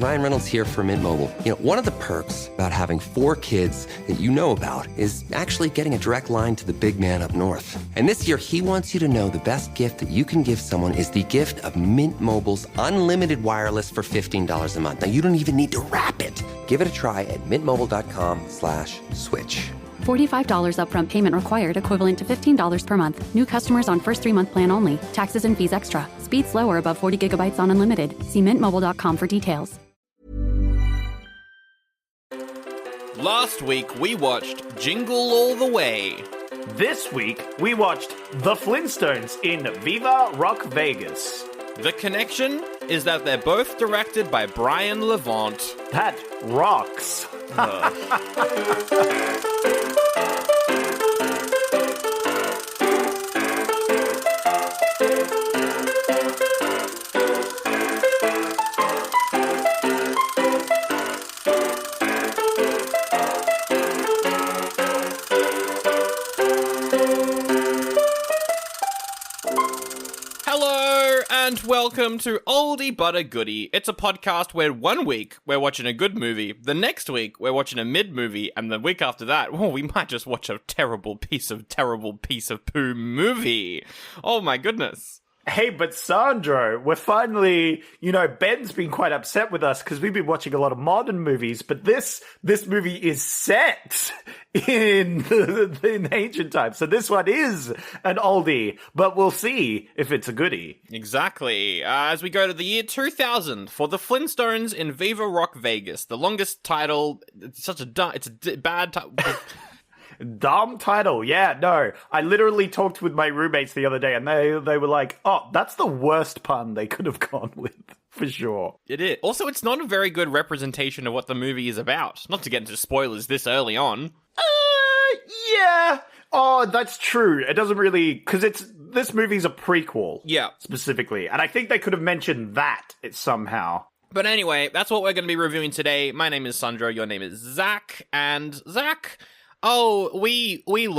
Ryan Reynolds here for Mint Mobile. You know, one of the perks about having 4 kids that you know about is actually getting a direct line to the big man up north. And this year, he wants you to know the best gift that you can give someone is the gift of Mint Mobile's unlimited wireless for $15 a month. Now, you don't even need to wrap it. Give it a try at mintmobile.com/switch. $45 upfront payment required, equivalent to $15 per month. New customers on first 3-month plan only. Taxes and fees extra. Speed slower above 40 gigabytes on unlimited. See mintmobile.com for details. Last week, we watched Jingle All the Way. This week, we watched The Flintstones in Viva Rock Vegas. The connection is that they're both directed by Brian Levant. That rocks. And welcome to Oldie but a Goodie. It's a podcast where one week we're watching a good movie, the next week we're watching a mid-movie, and the week after that, we might just watch a terrible piece of poo movie. Oh my goodness. Hey, but Sandro, we're finally, Ben's been quite upset with us because we've been watching a lot of modern movies, but this movie is set in ancient times. So this one is an oldie, but we'll see if it's a goodie. Exactly. As we go to the year 2000 for The Flintstones in Viva Rock Vegas. The longest title, it's a bad title. Dumb title, yeah, no. I literally talked with my roommates the other day, and they were like, oh, that's the worst pun they could have gone with, for sure. It is. Also, it's not a very good representation of what the movie is about. Not to get into spoilers this early on. Yeah. Oh, that's true. It doesn't really, because this movie's a prequel. Yeah. Specifically. And I think they could have mentioned that somehow. But anyway, that's what we're going to be reviewing today. My name is Sandro, your name is Zach, and Zach... Oh, we love you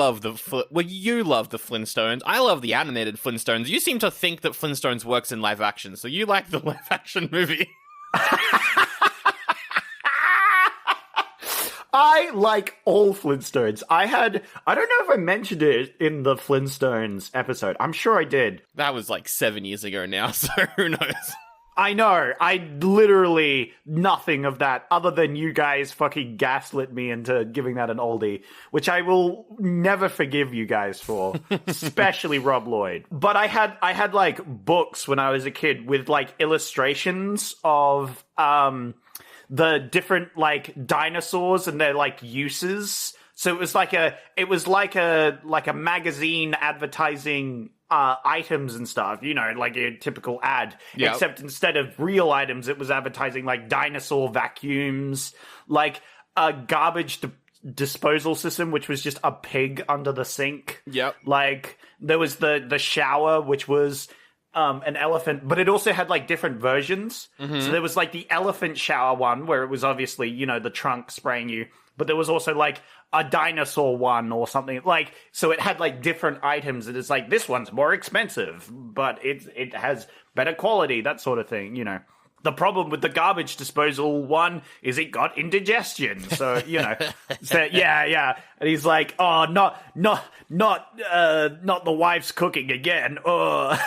love the Flintstones. I love the animated Flintstones. You seem to think that Flintstones works in live action, so you like the live action movie. I like all Flintstones. I don't know if I mentioned it in the Flintstones episode. I'm sure I did. That was like 7 years ago now, so who knows? I know. I literally nothing of that other than you guys fucking gaslit me into giving that an oldie, which I will never forgive you guys for, especially Rob Lloyd. But I had like books when I was a kid with like illustrations of the different like dinosaurs and their like uses. So it was like a magazine advertising items and stuff, like a typical ad. Yep. Except instead of real items, it was advertising like dinosaur vacuums, like a garbage disposal system, which was just a pig under the sink. Yep. Like there was the shower, which was an elephant, but it also had like different versions. Mm-hmm. So there was like the elephant shower one, where it was obviously, the trunk spraying you. But there was also like a dinosaur one or something, like, so it had like different items, and it's like, this one's more expensive, but it has better quality, that sort of thing, The problem with the garbage disposal one is it got indigestion. So, so yeah. And he's like, oh, not the wife's cooking again. Oh,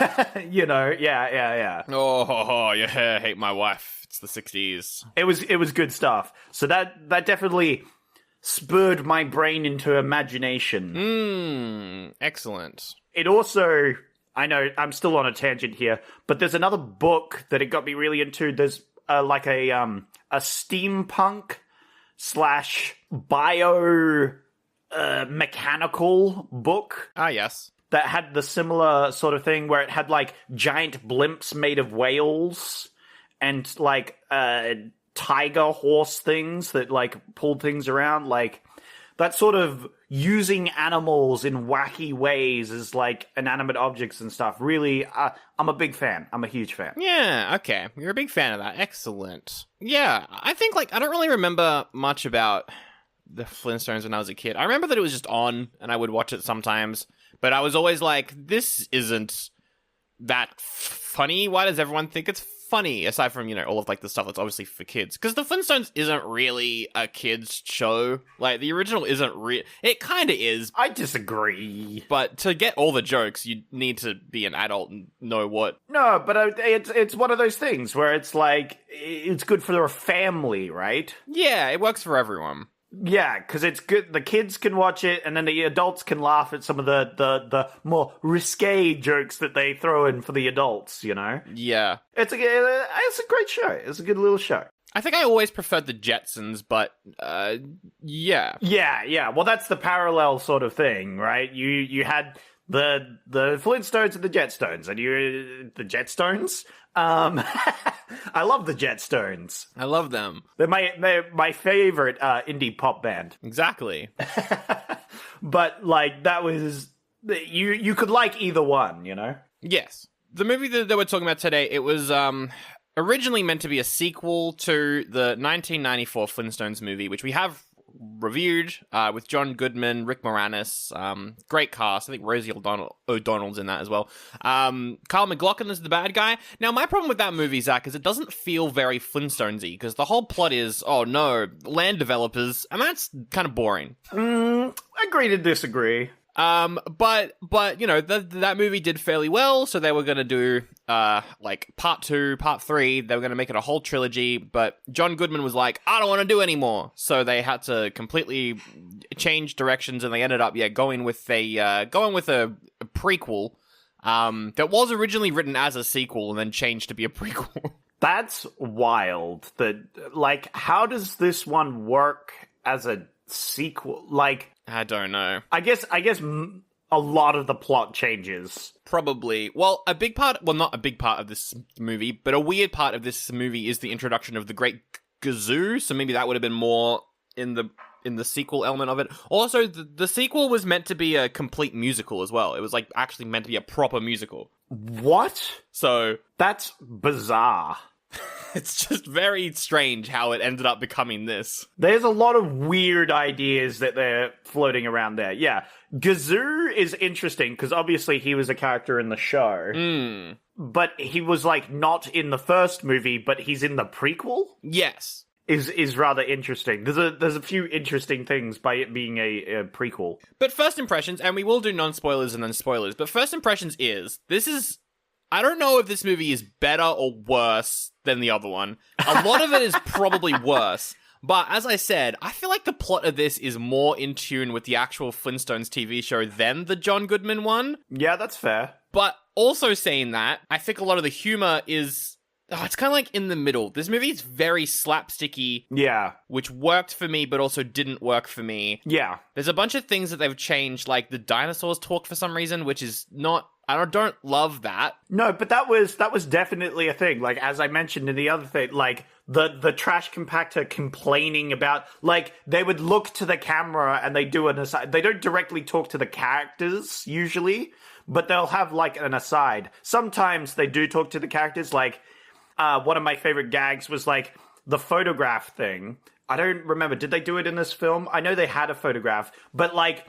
yeah. Oh, yeah, I hate my wife. It's the 60s. It was good stuff. So that definitely spurred my brain into imagination. Excellent. It also, I know I'm still on a tangent here, but there's another book that it got me really into. There's like a steampunk / bio mechanical book. Ah, yes. That had the similar sort of thing where it had like giant blimps made of whales and like tiger horse things that like pulled things around, like that sort of using animals in wacky ways as like inanimate objects and stuff. Really, I'm a big fan. I'm a huge fan. Yeah, okay. You're a big fan of that. Excellent. Yeah, I think like I don't really remember much about the Flintstones when I was a kid. I remember that it was just on and I would watch it sometimes, but I was always like, this isn't that funny. Why does everyone think it's funny? funny, aside from, all of, like, the stuff that's obviously for kids. Because the Flintstones isn't really a kid's show. Like, the original isn't it kind of is. I disagree. But to get all the jokes, you need to be an adult and know what... No, but it's one of those things where it's like, it's good for a family, right? Yeah, it works for everyone. Yeah, because it's good. The kids can watch it, and then the adults can laugh at some of the more risque jokes that they throw in for the adults. Yeah, it's a great show. It's a good little show. I think I always preferred the Jetsons, but yeah. Yeah. Well, that's the parallel sort of thing, right? You had the Flintstones and the Jetstones, and the Jetstones. I love the Jetstones. I love them. They're my favorite indie pop band. Exactly. But like that was you could like either one, Yes. The movie that we're talking about today, it was originally meant to be a sequel to the 1994 Flintstones movie, which we have reviewed with John Goodman, Rick Moranis, great cast. I think Rosie O'Donnell's in that as well. Kyle MacLachlan is the bad guy. Now, my problem with that movie, Zach, is it doesn't feel very Flintstonesy, because the whole plot is, oh no, land developers, and that's kind of boring. Agree to disagree. But that movie did fairly well, so they were gonna do like part 2, part 3. They were gonna make it a whole trilogy, but John Goodman was like, I don't want to do anymore, so they had to completely change directions, and they ended up going with a prequel that was originally written as a sequel and then changed to be a prequel. That's wild. Like, how does this one work as a sequel? Like, I don't know. I guess a lot of the plot changes. Probably. Well, not a big part of this movie, but a weird part of this movie is the introduction of the Great Gazoo, so maybe that would have been more in the sequel element of it. Also, the sequel was meant to be a complete musical as well. It was like actually meant to be a proper musical. What? So that's bizarre. It's just very strange how it ended up becoming this. There's a lot of weird ideas that they're floating around there. Yeah. Gazoo is interesting because obviously he was a character in the show. But he was like not in the first movie, but he's in the prequel? Yes. Is rather interesting. There's a few interesting things by it being a prequel. But first impressions, and we will do non-spoilers and then spoilers, but first impressions I don't know if this movie is better or worse than the other one. A lot of it is probably worse. But as I said, I feel like the plot of this is more in tune with the actual Flintstones TV show than the John Goodman one. Yeah, that's fair. But also saying that, I think a lot of the humor is... it's kind of like in the middle. This movie is very slapsticky. Yeah. Which worked for me, but also didn't work for me. Yeah. There's a bunch of things that they've changed, like the dinosaurs talk for some reason, which is not... I don't love that. No, but that was definitely a thing. Like, as I mentioned in the other thing, like, the trash compactor complaining about, like, they would look to the camera and they do an aside. They don't directly talk to the characters, usually, but they'll have, like, an aside. Sometimes they do talk to the characters, like, one of my favorite gags was, like, the photograph thing. I don't remember. Did they do it in this film? I know they had a photograph, but, like,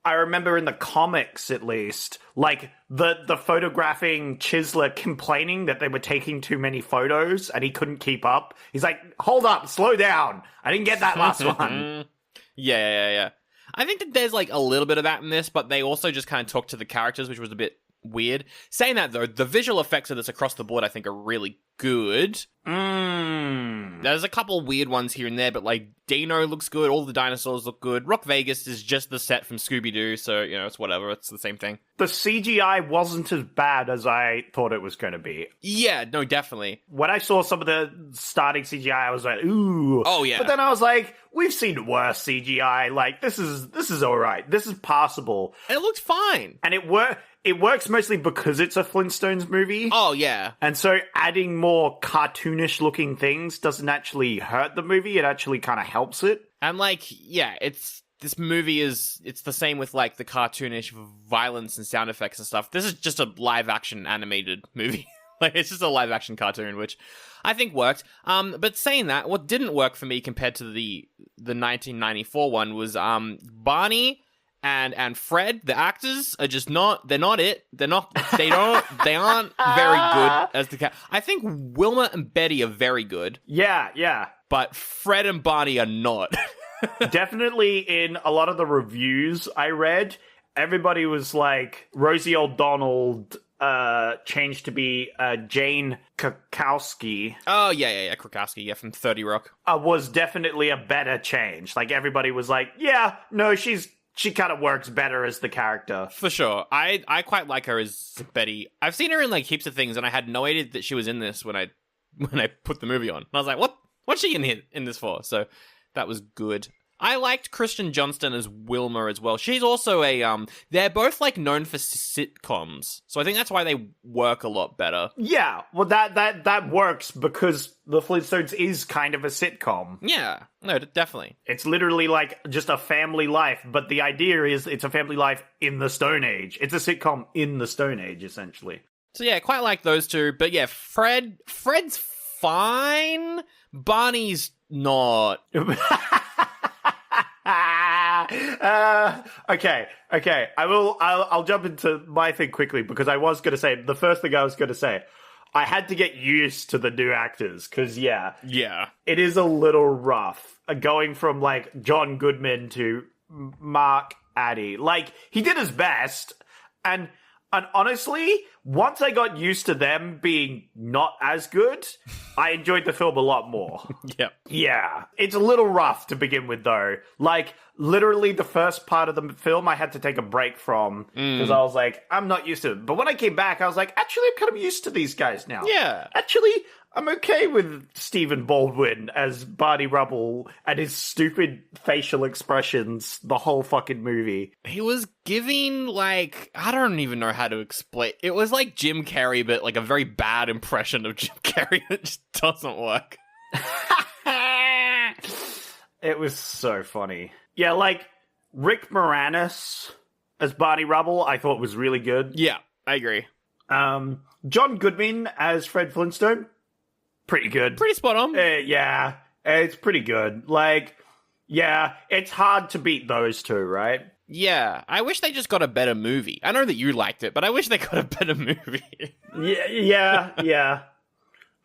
I remember in the comics, at least, like, the photographing chiseler complaining that they were taking too many photos and he couldn't keep up. He's like, hold up, slow down. I didn't get that last one. Yeah. I think that there's, like, a little bit of that in this, but they also just kind of talk to the characters, which was a bit weird. Saying that, though, the visual effects of this across the board, I think, are really good. There's a couple weird ones here and there, but, like, Dino looks good, all the dinosaurs look good. Rock Vegas is just the set from Scooby-Doo, so, it's whatever, it's the same thing. The CGI wasn't as bad as I thought it was going to be. Yeah, no, definitely. When I saw some of the starting CGI, I was like, ooh. Oh, yeah. But then I was like, we've seen worse CGI. Like, this is all right. This is passable. And it looked fine. And it works mostly because it's a Flintstones movie. Oh, yeah. And so adding more cartoonish looking things doesn't actually hurt the movie. It actually kind of helps it. And, like, yeah, this movie it's the same with, like, the cartoonish violence and sound effects and stuff. This is just a live-action animated movie. Like, it's just a live-action cartoon, which I think worked. But saying that, what didn't work for me compared to the 1994 one was Barney and Fred, the actors are just not. They're not it. They aren't very good as the cat. I think Wilma and Betty are very good. Yeah. But Fred and Barney are not. Definitely in a lot of the reviews I read, everybody was like, Rosie O'Donnell changed to be Jane Krakowski. Oh, yeah, Krakowski, yeah, from 30 Rock. Was definitely a better change. Like, everybody was like, yeah, no, she kind of works better as the character. For sure. I quite like her as Betty. I've seen her in, like, heaps of things, and I had no idea that she was in this when I put the movie on. And I was like, what's she in this for? So that was good. I liked Kristen Johnston as Wilma as well. She's also they're both, like, known for sitcoms. So I think that's why they work a lot better. Yeah, well, that works because The Flintstones is kind of a sitcom. Yeah, no, definitely. It's literally, like, just a family life, but the idea is it's a family life in the Stone Age. It's a sitcom in the Stone Age, essentially. So yeah, quite like those two. But yeah, Fred's fine. Barney's not. Okay. I'll jump into my thing quickly because I was going to say, the first thing I was going to say, I had to get used to the new actors because, yeah, it is a little rough going from, like, John Goodman to Mark Addy. Like, he did his best, and honestly, once I got used to them being not as good, I enjoyed the film a lot more. Yep. Yeah. It's a little rough to begin with, though. Like, literally the first part of the film I had to take a break from because I was like, I'm not used to it. But when I came back, I was like, actually, I'm kind of used to these guys now. Yeah. Actually, I'm okay with Stephen Baldwin as Barney Rubble and his stupid facial expressions the whole fucking movie. He was giving, like, I don't even know how to explain. It was like Jim Carrey, but, like, a very bad impression of Jim Carrey that just doesn't work. It was so funny. Yeah, like, Rick Moranis as Barney Rubble, I thought was really good. Yeah, I agree. John Goodman as Fred Flintstone, pretty good. Pretty spot on. Yeah, it's pretty good. Like, yeah, it's hard to beat those two, right? Yeah, I wish they just got a better movie. I know that you liked it, but I wish they got a better movie. Yeah.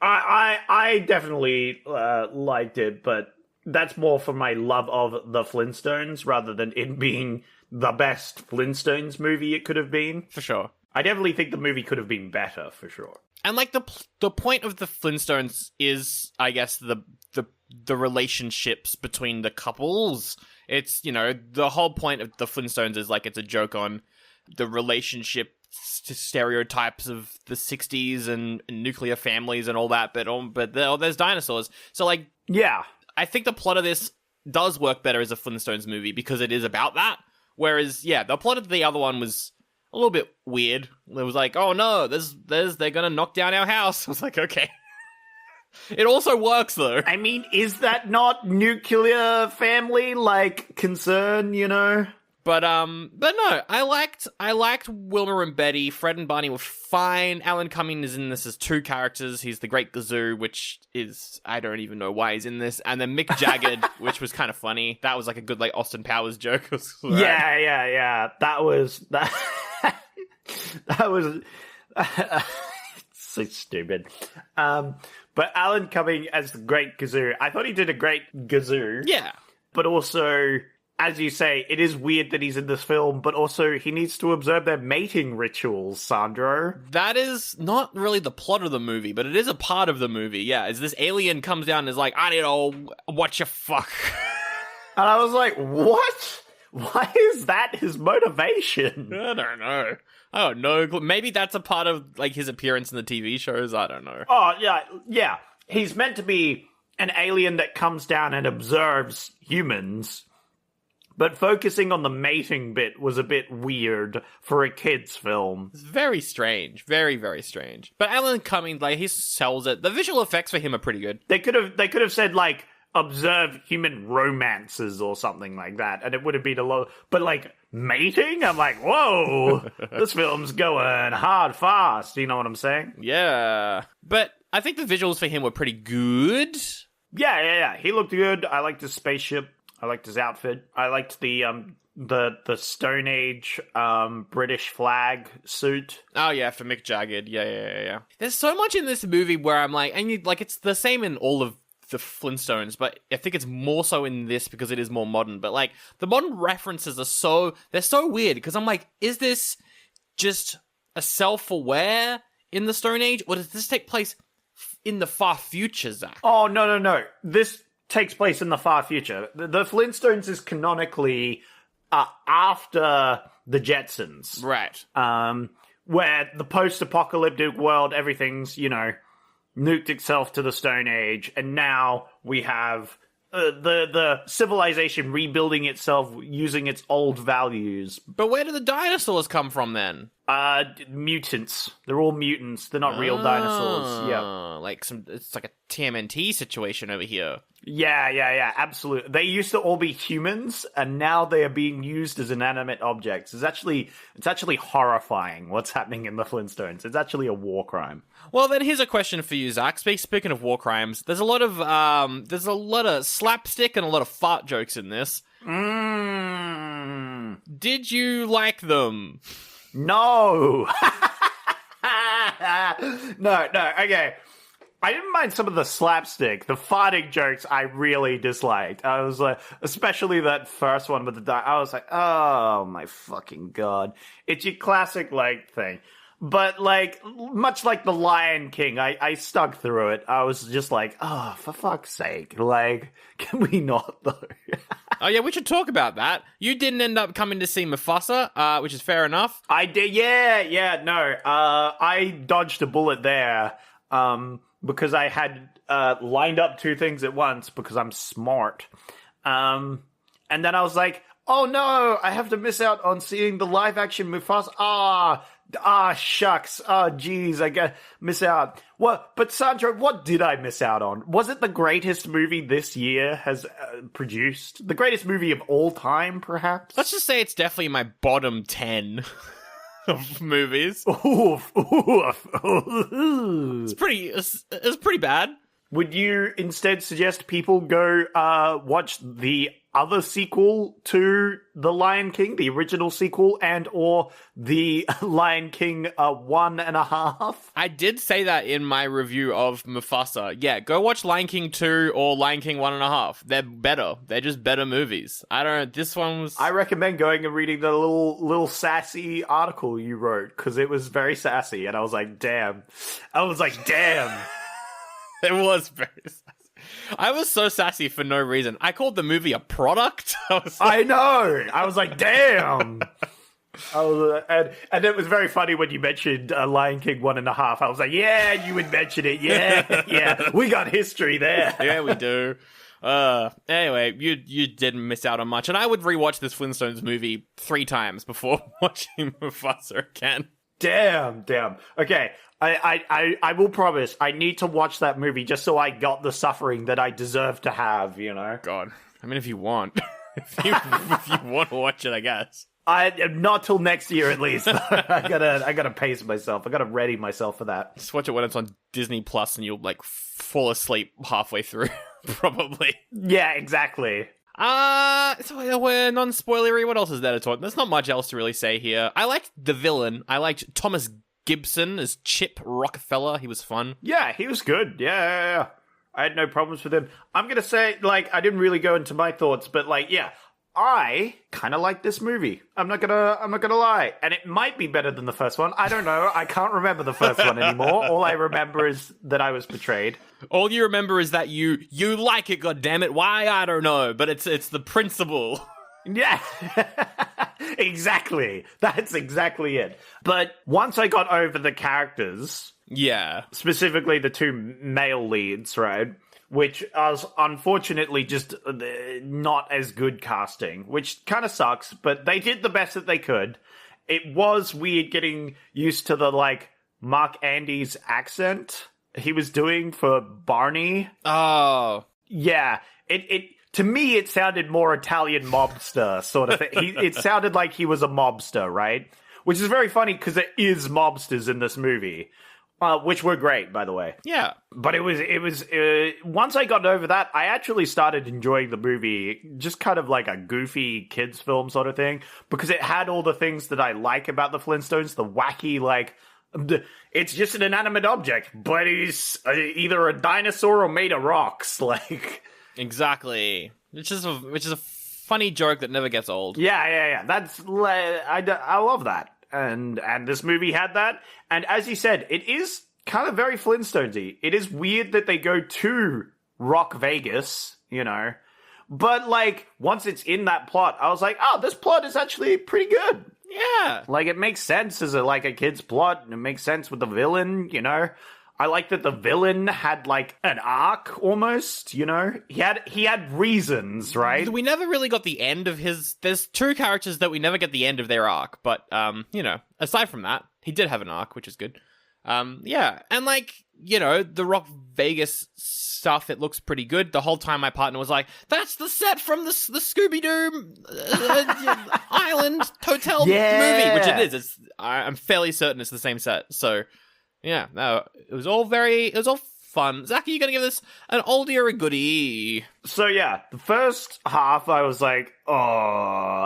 I definitely liked it, but that's more for my love of the Flintstones rather than it being the best Flintstones movie it could have been. For sure. I definitely think the movie could have been better, for sure. And, like, the point of the Flintstones is, I guess, the relationships between the couples. It's, you know, the whole point of the Flintstones is, like, it's a joke on the relationship stereotypes of the 60s and nuclear families and all that, but there's dinosaurs. So, like, yeah, I think the plot of this does work better as a Flintstones movie because it is about that. Whereas, yeah, the plot of the other one was a little bit weird. It was like, oh no, they're gonna knock down our house. I was like, okay. It also works though. I mean, is that not nuclear family, like, concern, you know? But no, I liked Wilma and Betty. Fred and Barney were fine. Alan Cumming is in this as two characters. He's the Great Gazoo, which is, I don't even know why he's in this. And then Mick Jagger, which was kind of funny. That was like a good, like, Austin Powers joke. Yeah. That was so stupid. But Alan Cumming as the Great Gazoo, I thought he did a great Gazoo. Yeah. But also, as you say, it is weird that he's in this film, but also he needs to observe their mating rituals, Sandro. That is not really the plot of the movie, but it is a part of the movie, yeah. As this alien comes down and is like, I need to watch you fuck. And I was like, what? Why is that his motivation? I don't know. Oh, no. Maybe that's a part of, like, his appearance in the TV shows. I don't know. Oh, yeah. He's meant to be an alien that comes down and observes humans. But focusing on the mating bit was a bit weird for a kid's film. It's very strange. Very, very strange. But Alan Cumming, like, he sells it. The visual effects for him are pretty good. They could have said, like, observe human romances or something like that, and it would have been a lot. But, like, mating? I'm like, whoa, this film's going hard fast. You know what I'm saying? Yeah. But I think the visuals for him were pretty good. Yeah. He looked good. I liked his spaceship. I liked his outfit. I liked the Stone Age British flag suit. Oh yeah, for Mick Jagger. Yeah. There's so much in this movie where I'm like, it's the same in all of the Flintstones, but I think it's more so in this because it is more modern. But like the modern references they're so weird because I'm like, is this just a self-aware in the Stone Age, or does this take place in the far future, Zach? Oh no! This takes place in the far future. The Flintstones is canonically after the Jetsons, Right. Where the post-apocalyptic world, everything's nuked itself to the Stone Age, and now we have the civilization rebuilding itself using its old values. But where do the dinosaurs come from then? Mutants. They're all mutants. They're not real dinosaurs. Yeah. It's like a TMNT situation over here. Yeah, absolutely. They used to all be humans, and now they are being used as inanimate objects. It's actually horrifying what's happening in the Flintstones. It's actually a war crime. Well, then here's a question for you, Zach. Speaking of war crimes, there's a lot of slapstick and a lot of fart jokes in this. Did you like them? No. No, okay. I didn't mind some of the slapstick. The farting jokes I really disliked. I was like, especially that first one with the I was like, oh my fucking god. It's your classic, thing. But, much like The Lion King, I stuck through it. I was just like, oh, for fuck's sake. Can we not, though? Oh, yeah, we should talk about that. You didn't end up coming to see Mufasa, which is fair enough. I did, yeah, no. I dodged a bullet there, because I had lined up two things at once because I'm smart. And then I was like, oh, no, I have to miss out on seeing the live-action Mufasa. Shucks. Geez, I gotta miss out. What? But Sandro, what did I miss out on? Was it the greatest movie this year has produced? The greatest movie of all time, perhaps? Let's just say it's definitely my bottom 10 of movies. Oof. It's pretty bad. Would you instead suggest people go watch the other sequel to The Lion King, the original sequel, and or the Lion King 1.5? I did say that in my review of Mufasa. Yeah, go watch Lion King 2 or Lion King 1.5. They're better. They're just better movies. I don't know. This one was... I recommend going and reading the little sassy article you wrote, because it was very sassy, and I was like, damn. It was very sassy. I was so sassy for no reason. I called the movie a product. I know. I was like, damn. And it was very funny when you mentioned Lion King 1.5. I was like, yeah, you would mention it. Yeah. We got history there. Yeah, we do. Anyway, you didn't miss out on much. And I would rewatch this Flintstones movie 3 times before watching Mufasa again. Damn. Okay. I will promise I need to watch that movie just so I got the suffering that I deserve to have, God. I mean, if you want. if you want to watch it, I guess. Not till next year, at least. I gotta pace myself. I gotta ready myself for that. Just watch it when it's on Disney Plus and you'll, fall asleep halfway through, probably. Yeah, exactly. So we're non-spoilery. What else is there to talk? There's not much else to really say here. I liked the villain. I liked Thomas Gibson as Chip Rockefeller. He was fun. Yeah, he was good. Yeah. I had no problems with him. I'm gonna say, I didn't really go into my thoughts, but I kind of like this movie. I'm not gonna lie, and it might be better than the first one. I don't know. I can't remember the first one anymore. All I remember is that I was betrayed. All you remember is that you like it. God damn it! Why? I don't know, but it's the principle. Yeah, exactly. That's exactly it. But once I got over the characters, yeah, specifically the 2 male leads, right? Which was unfortunately just not as good casting, which kind of sucks, but they did the best that they could. It was weird getting used to the, Mark Andy's accent he was doing for Barney. Oh. Yeah. To me, it sounded more Italian mobster sort of thing. It sounded like he was a mobster, right? Which is very funny because there is mobsters in this movie. which were great, by the way. Yeah. But it was once I got over that, I actually started enjoying the movie, just kind of like a goofy kids film sort of thing, because it had all the things that I like about the Flintstones, the wacky, like, it's just an inanimate object, but he's either a dinosaur or made of rocks, like. Exactly. Which is a funny joke that never gets old. Yeah. I love that. And this movie had that. And as you said, it is kind of very Flintstonesy. It is weird that they go to Rock Vegas, you know. But, like, once it's in that plot, I was like, oh, this plot is actually pretty good. Yeah. Like, it makes sense as a kid's plot, and it makes sense with the villain, you know. I like that the villain had, like, an arc, almost, you know? He had reasons, right? We never really got the end of his... There's two characters that we never get the end of their arc, but, you know, aside from that, he did have an arc, which is good. Yeah, and, like, you know, the Rock Vegas stuff, it looks pretty good. The whole time my partner was like, that's the set from the Scooby-Doo Island Hotel movie, which it is. I'm fairly certain it's the same set, so... Yeah, no, it was all fun. Zach, are you going to give this an oldie or a goodie? So yeah, the first half I was like, oh,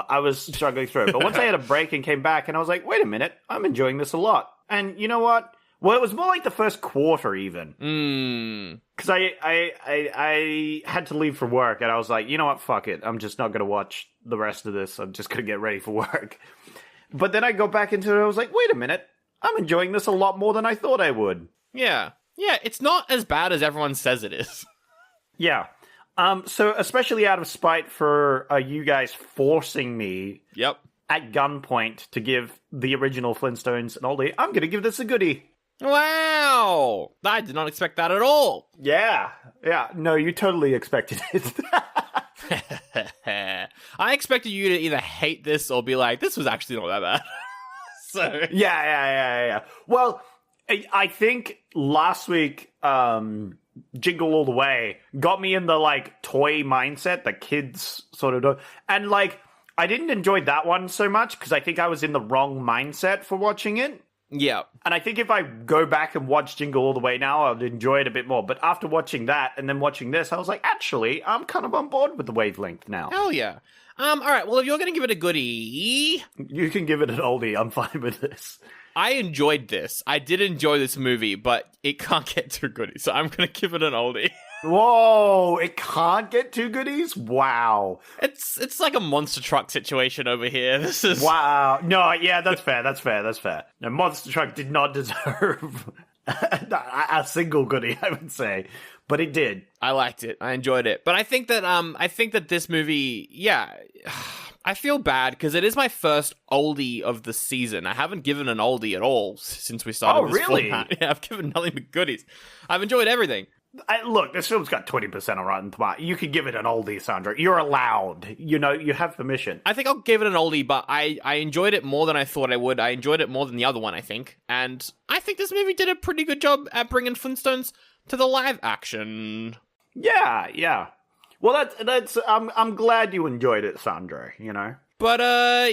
I was struggling through it. But once I had a break and came back and I was like, wait a minute, I'm enjoying this a lot. And you know what? Well, it was more like the first quarter even. Because I had to leave for work and I was like, you know what, fuck it. I'm just not going to watch the rest of this. I'm just going to get ready for work. But then I go back into it and I was like, wait a minute. I'm enjoying this a lot more than I thought I would. Yeah. Yeah, it's not as bad as everyone says it is. Yeah. So especially out of spite for you guys forcing me at gunpoint to give the original Flintstones an oldie, I'm going to give this a goodie. Wow. I did not expect that at all. Yeah. Yeah. No, you totally expected it. I expected you to either hate this or be like, this was actually not that bad. So. Yeah. Well, I think last week, Jingle All the Way got me in the, like, toy mindset that kids sort of do. And, like, I didn't enjoy that one so much because I think I was in the wrong mindset for watching it. Yeah. And I think if I go back and watch Jingle All the Way now, I'd enjoy it a bit more. But after watching that and then watching this, I was like, actually, I'm kind of on board with the wavelength now. Hell yeah. All right, well, if you're going to give it a goodie... You can give it an oldie. I'm fine with this. I enjoyed this. I did enjoy this movie, but it can't get too goodie, so I'm going to give it an oldie. Whoa, it can't get two goodies? Wow. It's like a monster truck situation over here. This is... Wow. No, yeah, that's fair. No, Monster Truck did not deserve a single goodie, I would say. But it did. I liked it. I enjoyed it. But I think that this movie, yeah, I feel bad because it is my first oldie of the season. I haven't given an oldie at all since we started this really? format. Yeah, I've given nothing but goodies. I've enjoyed everything. Look, this film's got 20% on Rotten Tomatoes. You could give it an oldie, Sandro. You're allowed. You know, you have permission. I think I'll give it an oldie, but I enjoyed it more than I thought I would. I enjoyed it more than the other one, I think. And I think this movie did a pretty good job at bringing Flintstones to the live action. Yeah. Well, that's. I'm glad you enjoyed it, Sandro. You know. But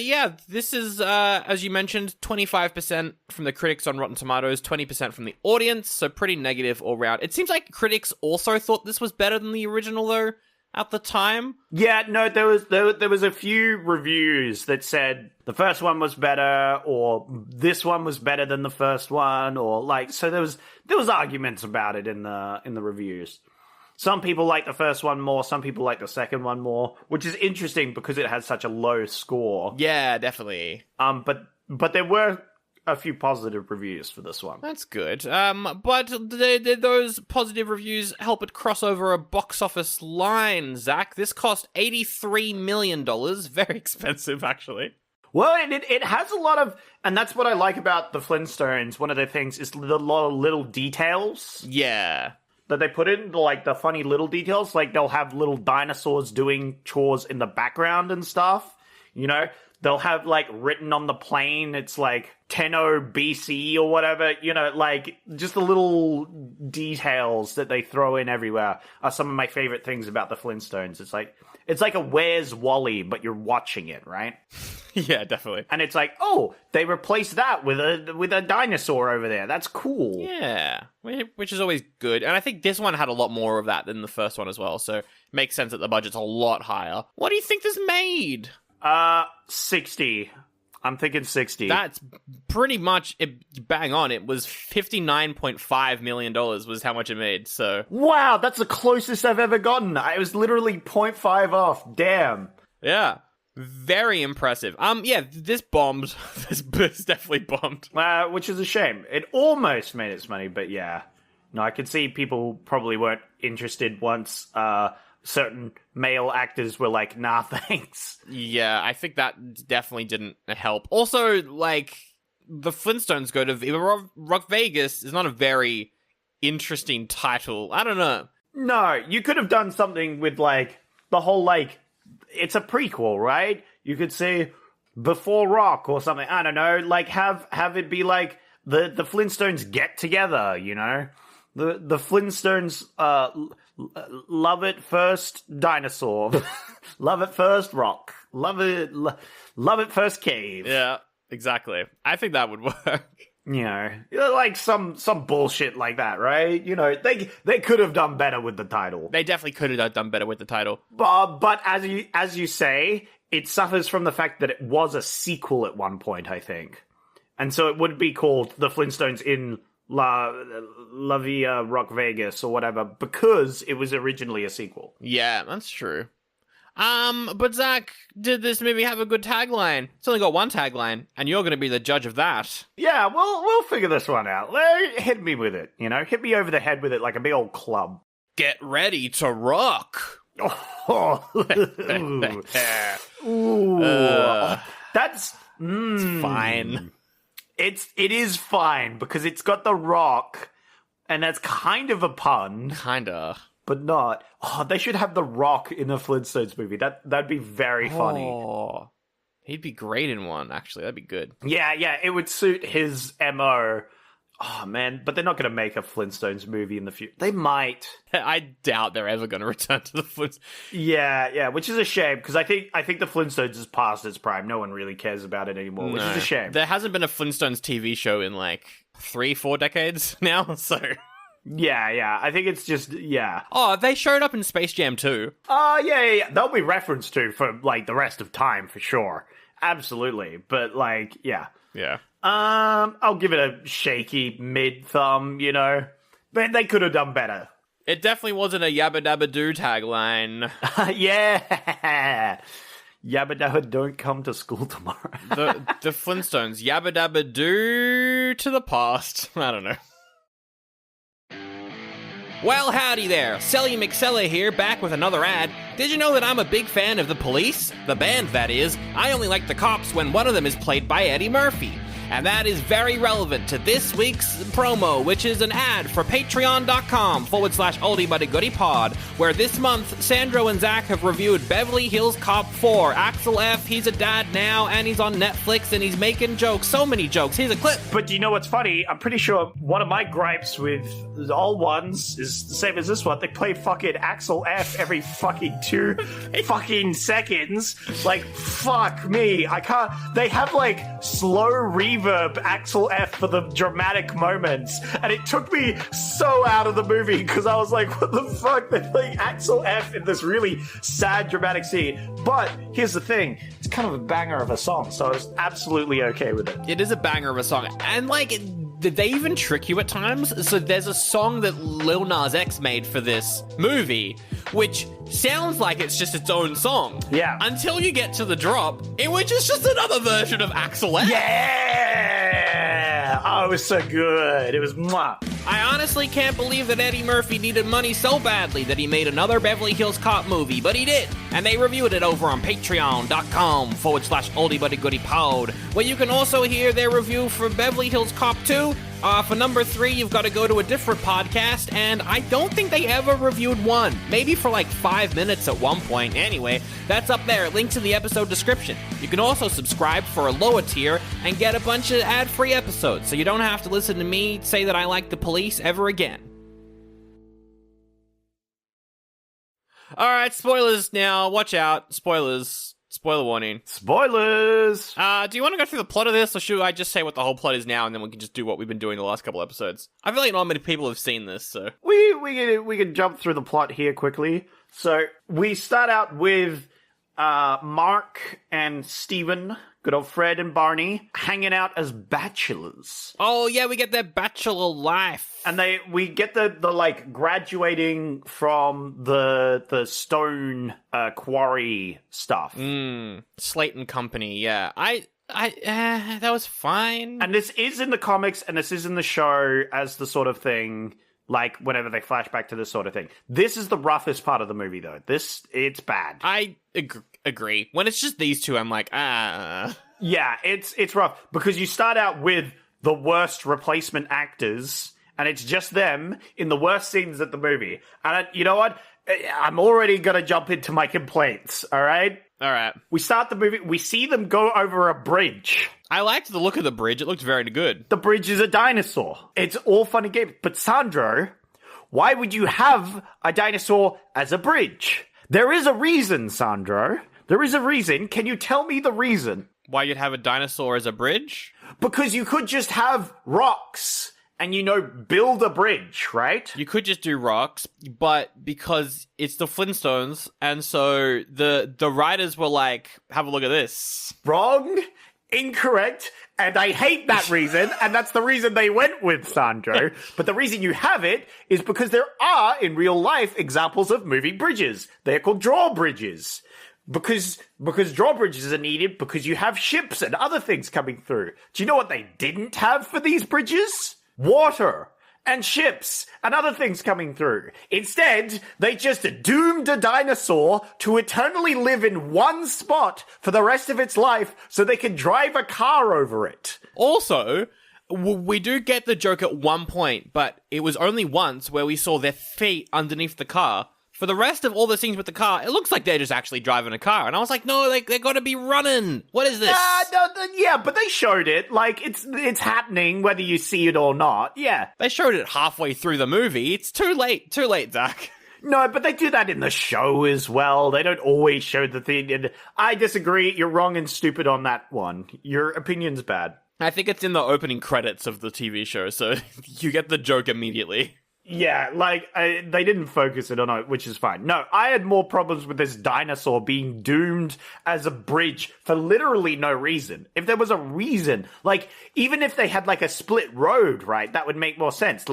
yeah, this is as you mentioned, 25% from the critics on Rotten Tomatoes, 20% from the audience, so pretty negative all round. It seems like critics also thought this was better than the original, though, at the time. Yeah, no, there was a few reviews that said the first one was better, or this one was better than the first one, or like, so there was arguments about it in the reviews. Some people like the first one more, some people like the second one more, which is interesting because it has such a low score. Yeah, definitely. But there were a few positive reviews for this one. That's good. But did those positive reviews help it cross over a box office line, Zach? This cost $83 million. Very expensive, actually. Well, it has a lot of, and that's what I like about the Flintstones. One of the things is a lot of little details. Yeah. That they put in, like the funny little details, like they'll have little dinosaurs doing chores in the background and stuff. You know, they'll have like written on the plane, it's like 10 BC or whatever, you know, like just the little details that they throw in everywhere are some of my favorite things about the Flintstones. It's like a Where's Wally, but you're watching it, right? Yeah, definitely. And it's like, oh, they replaced that with a dinosaur over there. That's cool. Yeah, which is always good. And I think this one had a lot more of that than the first one as well, so it makes sense that the budget's a lot higher. What do you think this made? 60. I'm thinking 60. That's pretty much bang on. It was $59.5 million was how much it made, so... Wow, that's the closest I've ever gotten. I was literally 0.5 off. Damn. Yeah. Very impressive. Yeah, this bombed. This definitely bombed. Which is a shame. It almost made its money, but yeah. No, I could see people probably weren't interested once certain male actors were like, nah, thanks. Yeah, I think that definitely didn't help. Also, like, the Flintstones go to Viva Rock Vegas is not a very interesting title. I don't know. No, you could have done something with, like, the whole, like, it's a prequel, right? You could say Before Rock or something. I don't know. Like, have it be like the Flintstones get together, you know? The Flintstones love it first dinosaur. Love it first rock. Love it first cave. Yeah, exactly. I think that would work. You know, like some bullshit like that, right? You know, they could have done better with the title. They definitely could have done better with the title. But as you say, it suffers from the fact that it was a sequel at one point, I think. And so it would be called The Flintstones in La Viva Rock Vegas or whatever, because it was originally a sequel. Yeah, that's true. But Zach, did this movie have a good tagline? It's only got one tagline, and you're going to be the judge of that. Yeah, we'll figure this one out. Hit me with it, you know? Hit me over the head with it like a big old club. Get ready to rock. Ooh. That's... It's fine. It is fine, because it's got the rock, and that's kind of a pun. Kinda. But not. Oh, they should have the Rock in a Flintstones movie. That'd be very funny. Oh, he'd be great in one, actually. That'd be good. Yeah, it would suit his MO. Oh, man, but they're not going to make a Flintstones movie in the future. They might. I doubt they're ever going to return to the Flintstones. Yeah, which is a shame, because I think the Flintstones is past its prime. No one really cares about it anymore, which is a shame. There hasn't been a Flintstones TV show in, like, 3-4 decades now, so... Yeah, I think it's just, yeah. Oh, they showed up in Space Jam too. Yeah. They'll be referenced to for, like, the rest of time, for sure. Absolutely. But, like, yeah. Yeah. I'll give it a shaky mid-thumb, you know. But they could have done better. It definitely wasn't a Yabba Dabba Doo tagline. Yeah. Yabba Dabba don't come to school tomorrow. the Flintstones. Yabba Dabba Doo to the past. I don't know. Well, howdy there. Selly McSella here, back with another ad. Did you know that I'm a big fan of The Police? The band, that is. I only like the cops when one of them is played by Eddie Murphy. And that is very relevant to this week's promo, which is an ad for patreon.com/Oldie But a Goodie Pod, where this month, Sandro and Zach have reviewed Beverly Hills Cop 4. Axel F., he's a dad now, and he's on Netflix, and he's making jokes. So many jokes. Here's a clip. But do you know what's funny? I'm pretty sure one of my gripes with the old ones is the same as this one. They play fucking Axel F. every fucking 2 fucking seconds. Like, fuck me. I can't... They have, like, slow reverb Axel F for the dramatic moments, and it took me so out of the movie because I was like, what the fuck? They're playing Axel F in this really sad dramatic scene. But here's the thing, it's kind of a banger of a song, so I was absolutely okay with it. It is a banger of a song, and like, did they even trick you at times? So there's a song that Lil Nas X made for this movie, which sounds like it's just its own song. Yeah. Until you get to the drop, in which is just another version of Axel F. Yeah! Oh, it was so good. It was mwah. I honestly can't believe that Eddie Murphy needed money so badly that he made another Beverly Hills Cop movie, but he did. And they reviewed it over on patreon.com/Oldie But a Goodie Pod, where you can also hear their review for Beverly Hills Cop 2, For number 3, you've got to go to a different podcast, and I don't think they ever reviewed one. Maybe for like 5 minutes at one point. Anyway, that's up there, linked in the episode description. You can also subscribe for a lower tier and get a bunch of ad-free episodes, so you don't have to listen to me say that I like the police ever again. Alright, spoilers now. Watch out. Spoilers. Spoiler warning. Spoilers! Do you want to go through the plot of this, or should I just say what the whole plot is now, and then we can just do what we've been doing the last couple episodes? I feel like not many people have seen this, so... We can jump through the plot here quickly. So, we start out with Mark and Steven, good old Fred and Barney, hanging out as bachelors. Oh, yeah, we get their bachelor life. And we get the like graduating from the stone quarry stuff. Slate and Company, yeah. That was fine. And this is in the comics, and this is in the show as the sort of thing, like whenever they flash back to this sort of thing. This is the roughest part of the movie, though. It's bad. I agree. When it's just these two, I'm like, Yeah, it's rough, because you start out with the worst replacement actors, and it's just them in the worst scenes of the movie. And you know what? I'm already going to jump into my complaints, all right? All right. We start the movie, we see them go over a bridge. I liked the look of the bridge. It looked very good. The bridge is a dinosaur. It's all fun and games. But Sandro, why would you have a dinosaur as a bridge? There is a reason, Sandro. There is a reason. Can you tell me the reason? Why you'd have a dinosaur as a bridge? Because you could just have rocks and, build a bridge, right? You could just do rocks, but because it's the Flintstones, and so the writers were like, have a look at this. Wrong, incorrect, and I hate that reason, and that's the reason they went with, Sandro. But the reason you have it is because there are, in real life, examples of moving bridges. They're called drawbridges. Because drawbridges are needed because you have ships and other things coming through. Do you know what they didn't have for these bridges? Water and ships and other things coming through. Instead, they just doomed a dinosaur to eternally live in one spot for the rest of its life so they can drive a car over it. Also, we do get the joke at one point, but it was only once where we saw their feet underneath the car. For the rest of all the scenes with the car, it looks like they're just actually driving a car. And I was like, no, they gotta be running. What is this? Yeah, but they showed it. Like, it's happening whether you see it or not. Yeah. They showed it halfway through the movie. It's too late. Too late, Zach. No, but they do that in the show as well. They don't always show the thing. And I disagree. You're wrong and stupid on that one. Your opinion's bad. I think it's in the opening credits of the TV show, so you get the joke immediately. Yeah, they didn't focus it on it, which is fine. No, I had more problems with this dinosaur being doomed as a bridge for literally no reason. If there was a reason, even if they had, a split road, right, that would make more sense.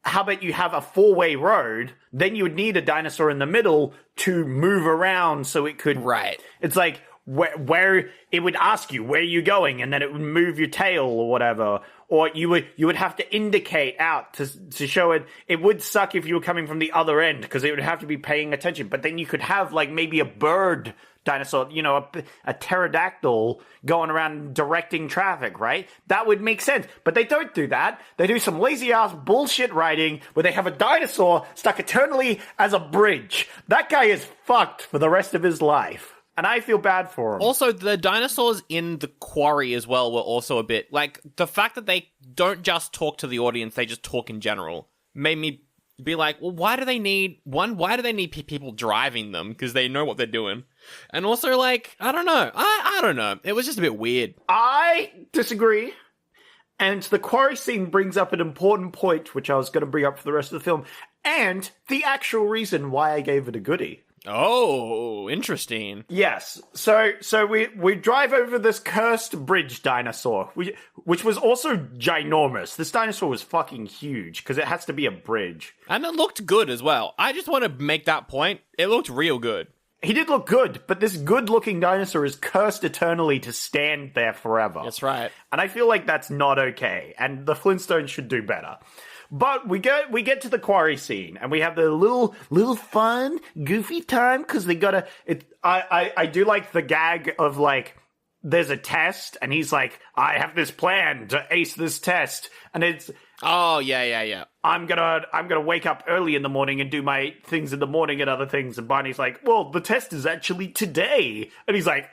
How about you have a 4-way road, then you would need a dinosaur in the middle to move around so it could... Right. It's like, where it would ask you, where are you going? And then it would move your tail or whatever. Or you would have to indicate out to show it. It would suck if you were coming from the other end because it would have to be paying attention. But then you could have maybe a bird dinosaur, a pterodactyl going around directing traffic, right? That would make sense. But they don't do that. They do some lazy ass bullshit writing where they have a dinosaur stuck eternally as a bridge. That guy is fucked for the rest of his life. And I feel bad for him. Also, the dinosaurs in the quarry as well were also a bit... the fact that they don't just talk to the audience, they just talk in general, made me be like, well, why do they need people driving them? Because they know what they're doing. And also, I don't know. I don't know. It was just a bit weird. I disagree. And the quarry scene brings up an important point, which I was going to bring up for the rest of the film, and the actual reason why I gave it a goodie. Oh, interesting. Yes. So we drive over this cursed bridge dinosaur, which was also ginormous. This dinosaur was fucking huge because it has to be a bridge. And it looked good as well. I just want to make that point. It looked real good. He did look good, but this good-looking dinosaur is cursed eternally to stand there forever. That's right. And I feel like that's not okay, and the Flintstones should do better. But we get to the quarry scene, and we have the little fun, goofy time, because they gotta... I do like the gag of, there's a test, and he's like, I have this plan to ace this test, and it's... Oh, yeah. I'm gonna wake up early in the morning and do my things in the morning and other things. And Barney's like, well, the test is actually today. And he's like,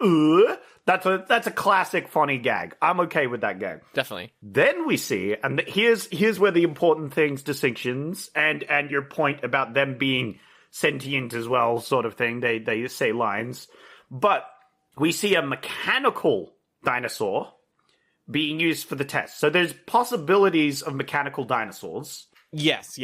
That's a classic funny gag. I'm okay with that gag. Definitely. Then we see, and here's where the important things, distinctions, and your point about them being sentient as well, sort of thing. They say lines. But we see a mechanical dinosaur being used for the test. So there's possibilities of mechanical dinosaurs. Yes.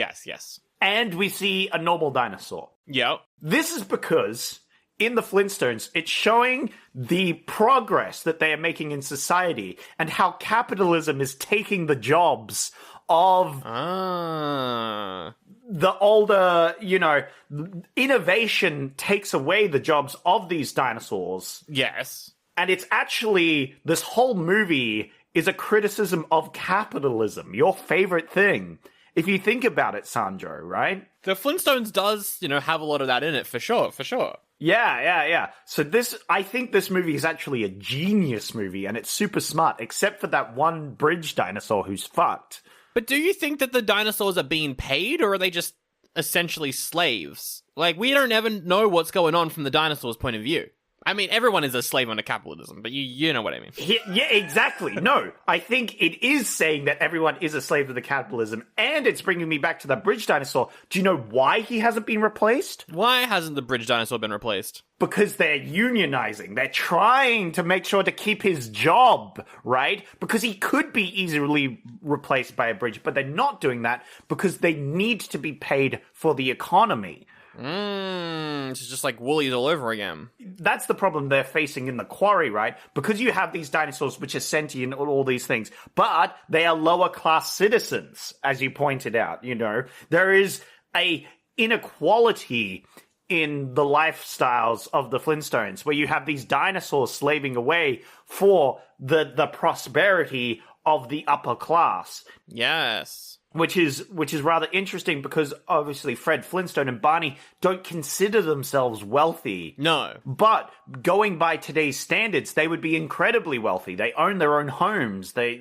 And we see a normal dinosaur. Yep. This is because in the Flintstones, it's showing the progress that they are making in society and how capitalism is taking the jobs of the older, innovation takes away the jobs of these dinosaurs. Yes. And it's actually, this whole movie is a criticism of capitalism, your favorite thing. If you think about it, Sandro, right? The Flintstones does, have a lot of that in it, for sure. Yeah. So I think this movie is actually a genius movie, and it's super smart, except for that one bridge dinosaur who's fucked. But do you think that the dinosaurs are being paid, or are they just essentially slaves? Like, we don't ever know what's going on from the dinosaurs' point of view. I mean, everyone is a slave under capitalism, but you know what I mean. Yeah, exactly. No, I think it is saying that everyone is a slave to the capitalism, and it's bringing me back to the bridge dinosaur. Do you know why he hasn't been replaced? Why hasn't the bridge dinosaur been replaced? Because they're unionizing. They're trying to make sure to keep his job, right? Because he could be easily replaced by a bridge, but they're not doing that because they need to be paid for the economy. It's just like Woolies all over again. That's the problem they're facing in the quarry, right? Because you have these dinosaurs which are sentient and all these things, but they are lower class citizens, as you pointed out, There is a inequality in the lifestyles of the Flintstones, where you have these dinosaurs slaving away for the prosperity of the upper class. Yes. Which is rather interesting because obviously Fred Flintstone and Barney don't consider themselves wealthy. No. But going by today's standards, they would be incredibly wealthy. They own their own homes. They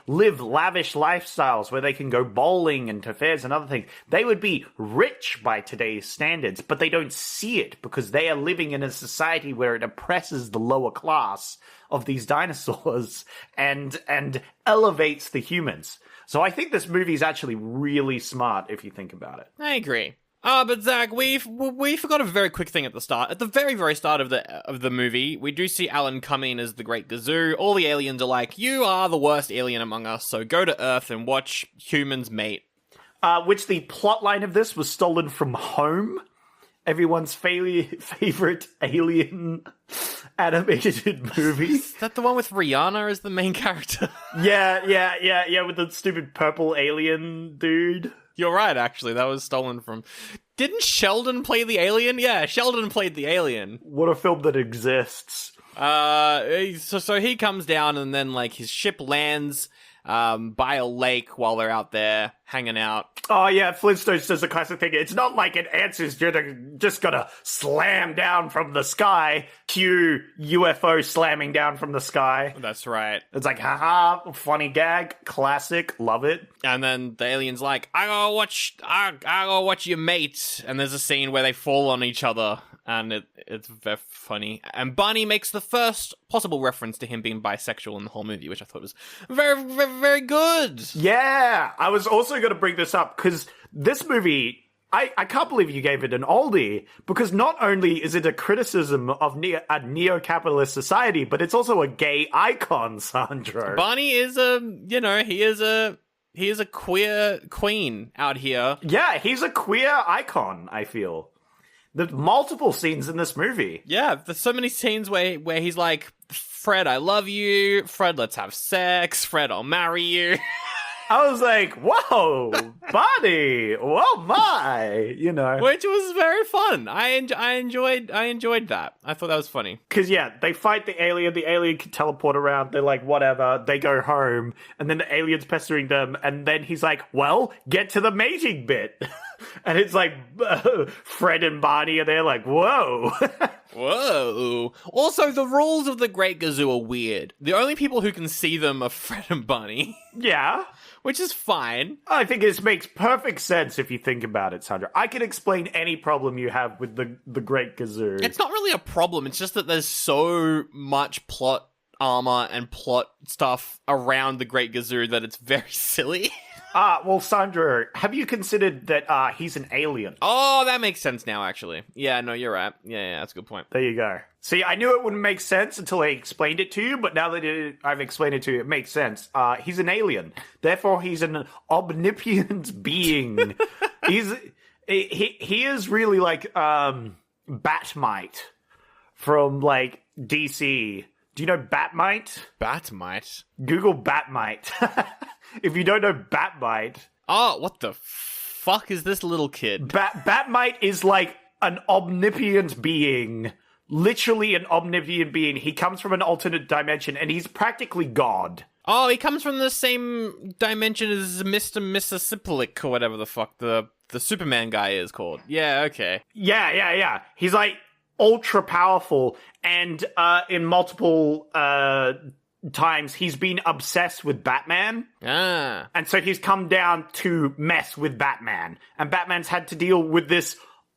live lavish lifestyles where they can go bowling and to fairs and other things. They would be rich by today's standards, but they don't see it because they are living in a society where it oppresses the lower class of these dinosaurs and elevates the humans. So I think this movie is actually really smart if you think about it. I agree. But Zach, we forgot a very quick thing at the start. At the very, very start of the movie, we do see Alan coming as the Great Gazoo. All the aliens are like, you are the worst alien among us, so go to Earth and watch humans mate. Which the plotline of this was stolen from Home, everyone's favorite alien animated movie. Is that the one with Rihanna as the main character? Yeah, with the stupid purple alien dude. You're right, actually. That was stolen from... Didn't Sheldon play the alien? Yeah, Sheldon played the alien. What a film that exists. So he comes down and then, his ship lands by a lake while they're out there hanging out. Oh, yeah, Flintstones does a classic thing. It's not like it answers, you're just gonna slam down from the sky. Cue UFO slamming down from the sky. That's right. It's like, haha, funny gag, classic, love it. And then the alien's like, I gotta watch your mate. And there's a scene where they fall on each other. And it's very funny. And Barney makes the first possible reference to him being bisexual in the whole movie, which I thought was very, very, very good. Yeah, I was also going to bring this up because this movie, I can't believe you gave it an oldie, because not only is it a criticism of a neo-capitalist society, but it's also a gay icon, Sandro. Barney is he is a queer queen out here. Yeah, he's a queer icon, I feel. There's multiple scenes in this movie. Yeah, there's so many scenes where he's like, Fred, I love you. Fred, let's have sex. Fred, I'll marry you. I was like, whoa, buddy, whoa, my, Which was very fun. I enjoyed that. I thought that was funny. Because, yeah, they fight the alien can teleport around, they're like, whatever, they go home, and then the alien's pestering them, and then he's like, well, get to the mating bit. And it's like Fred and Barney are there like, whoa. Whoa. Also, the rules of the Great Gazoo are weird. The only people who can see them are Fred and Barney. Yeah. Which is fine. I think this makes perfect sense if you think about it, Sandro. I can explain any problem you have with the Great Gazoo. It's not really a problem. It's just that there's so much plot armor and plot stuff around the Great Gazoo that it's very silly. Well, Sandro, have you considered that he's an alien? Oh, that makes sense now, actually. Yeah, no, you're right. Yeah, that's a good point. There you go. See, I knew it wouldn't make sense until I explained it to you, but now that I've explained it to you, it makes sense. He's an alien. Therefore, he's an omnipotent being. He is really like Batmite from like DC. Do you know Batmite? Batmite? Google Batmite. If you don't know Batmite... Oh, what the fuck is this little kid? Batmite is like an omnipotent being. Literally an omnipotent being. He comes from an alternate dimension, and he's practically God. Oh, he comes from the same dimension as Mr. Mississippi or whatever the fuck the Superman guy is called. Yeah, okay. Yeah. He's like ultra powerful, and in multiple times he's been obsessed with Batman. And so he's come down to mess with Batman. And Batman's had to deal with this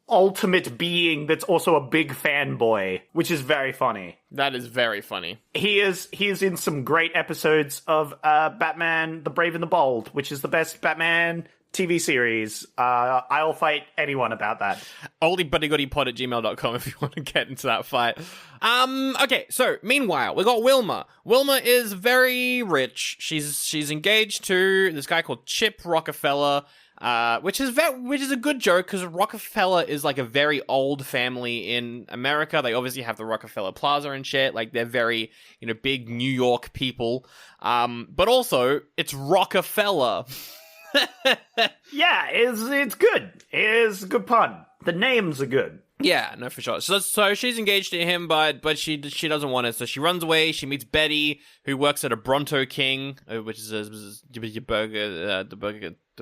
ultimate being that's also a big fanboy, which is very funny. That is very funny. He is in some great episodes of Batman the Brave and the Bold, which is the best Batman TV series. I'll fight anyone about that. OldieBuddyGoodiePod@gmail.com if you want to get into that fight. Okay, so meanwhile, we got Wilma. Wilma is very rich. She's engaged to this guy called Chip Rockefeller, which is a good joke because Rockefeller is like a very old family in America. They obviously have the Rockefeller Plaza and shit. Like they're very, big New York people. But also it's Rockefeller. Yeah, it's good. It's a good pun. The names are good. Yeah, no, for sure. So she's engaged to him, but she doesn't want it. So she runs away. She meets Betty, who works at a Bronto King, which is the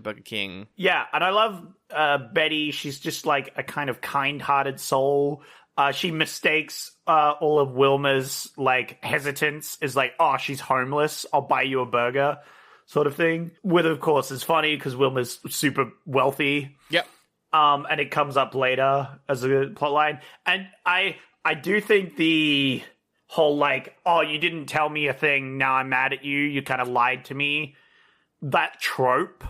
Burger King. Yeah, and I love Betty. She's just like a kind of kind-hearted soul. She mistakes all of Wilma's like hesitance is like, oh, she's homeless. I'll buy you a burger, sort of thing. Which of course is funny because Wilma's super wealthy. Yep. And it comes up later as a plotline. And I do think the whole like, oh, you didn't tell me a thing, now I'm mad at you, you kind of lied to me, that trope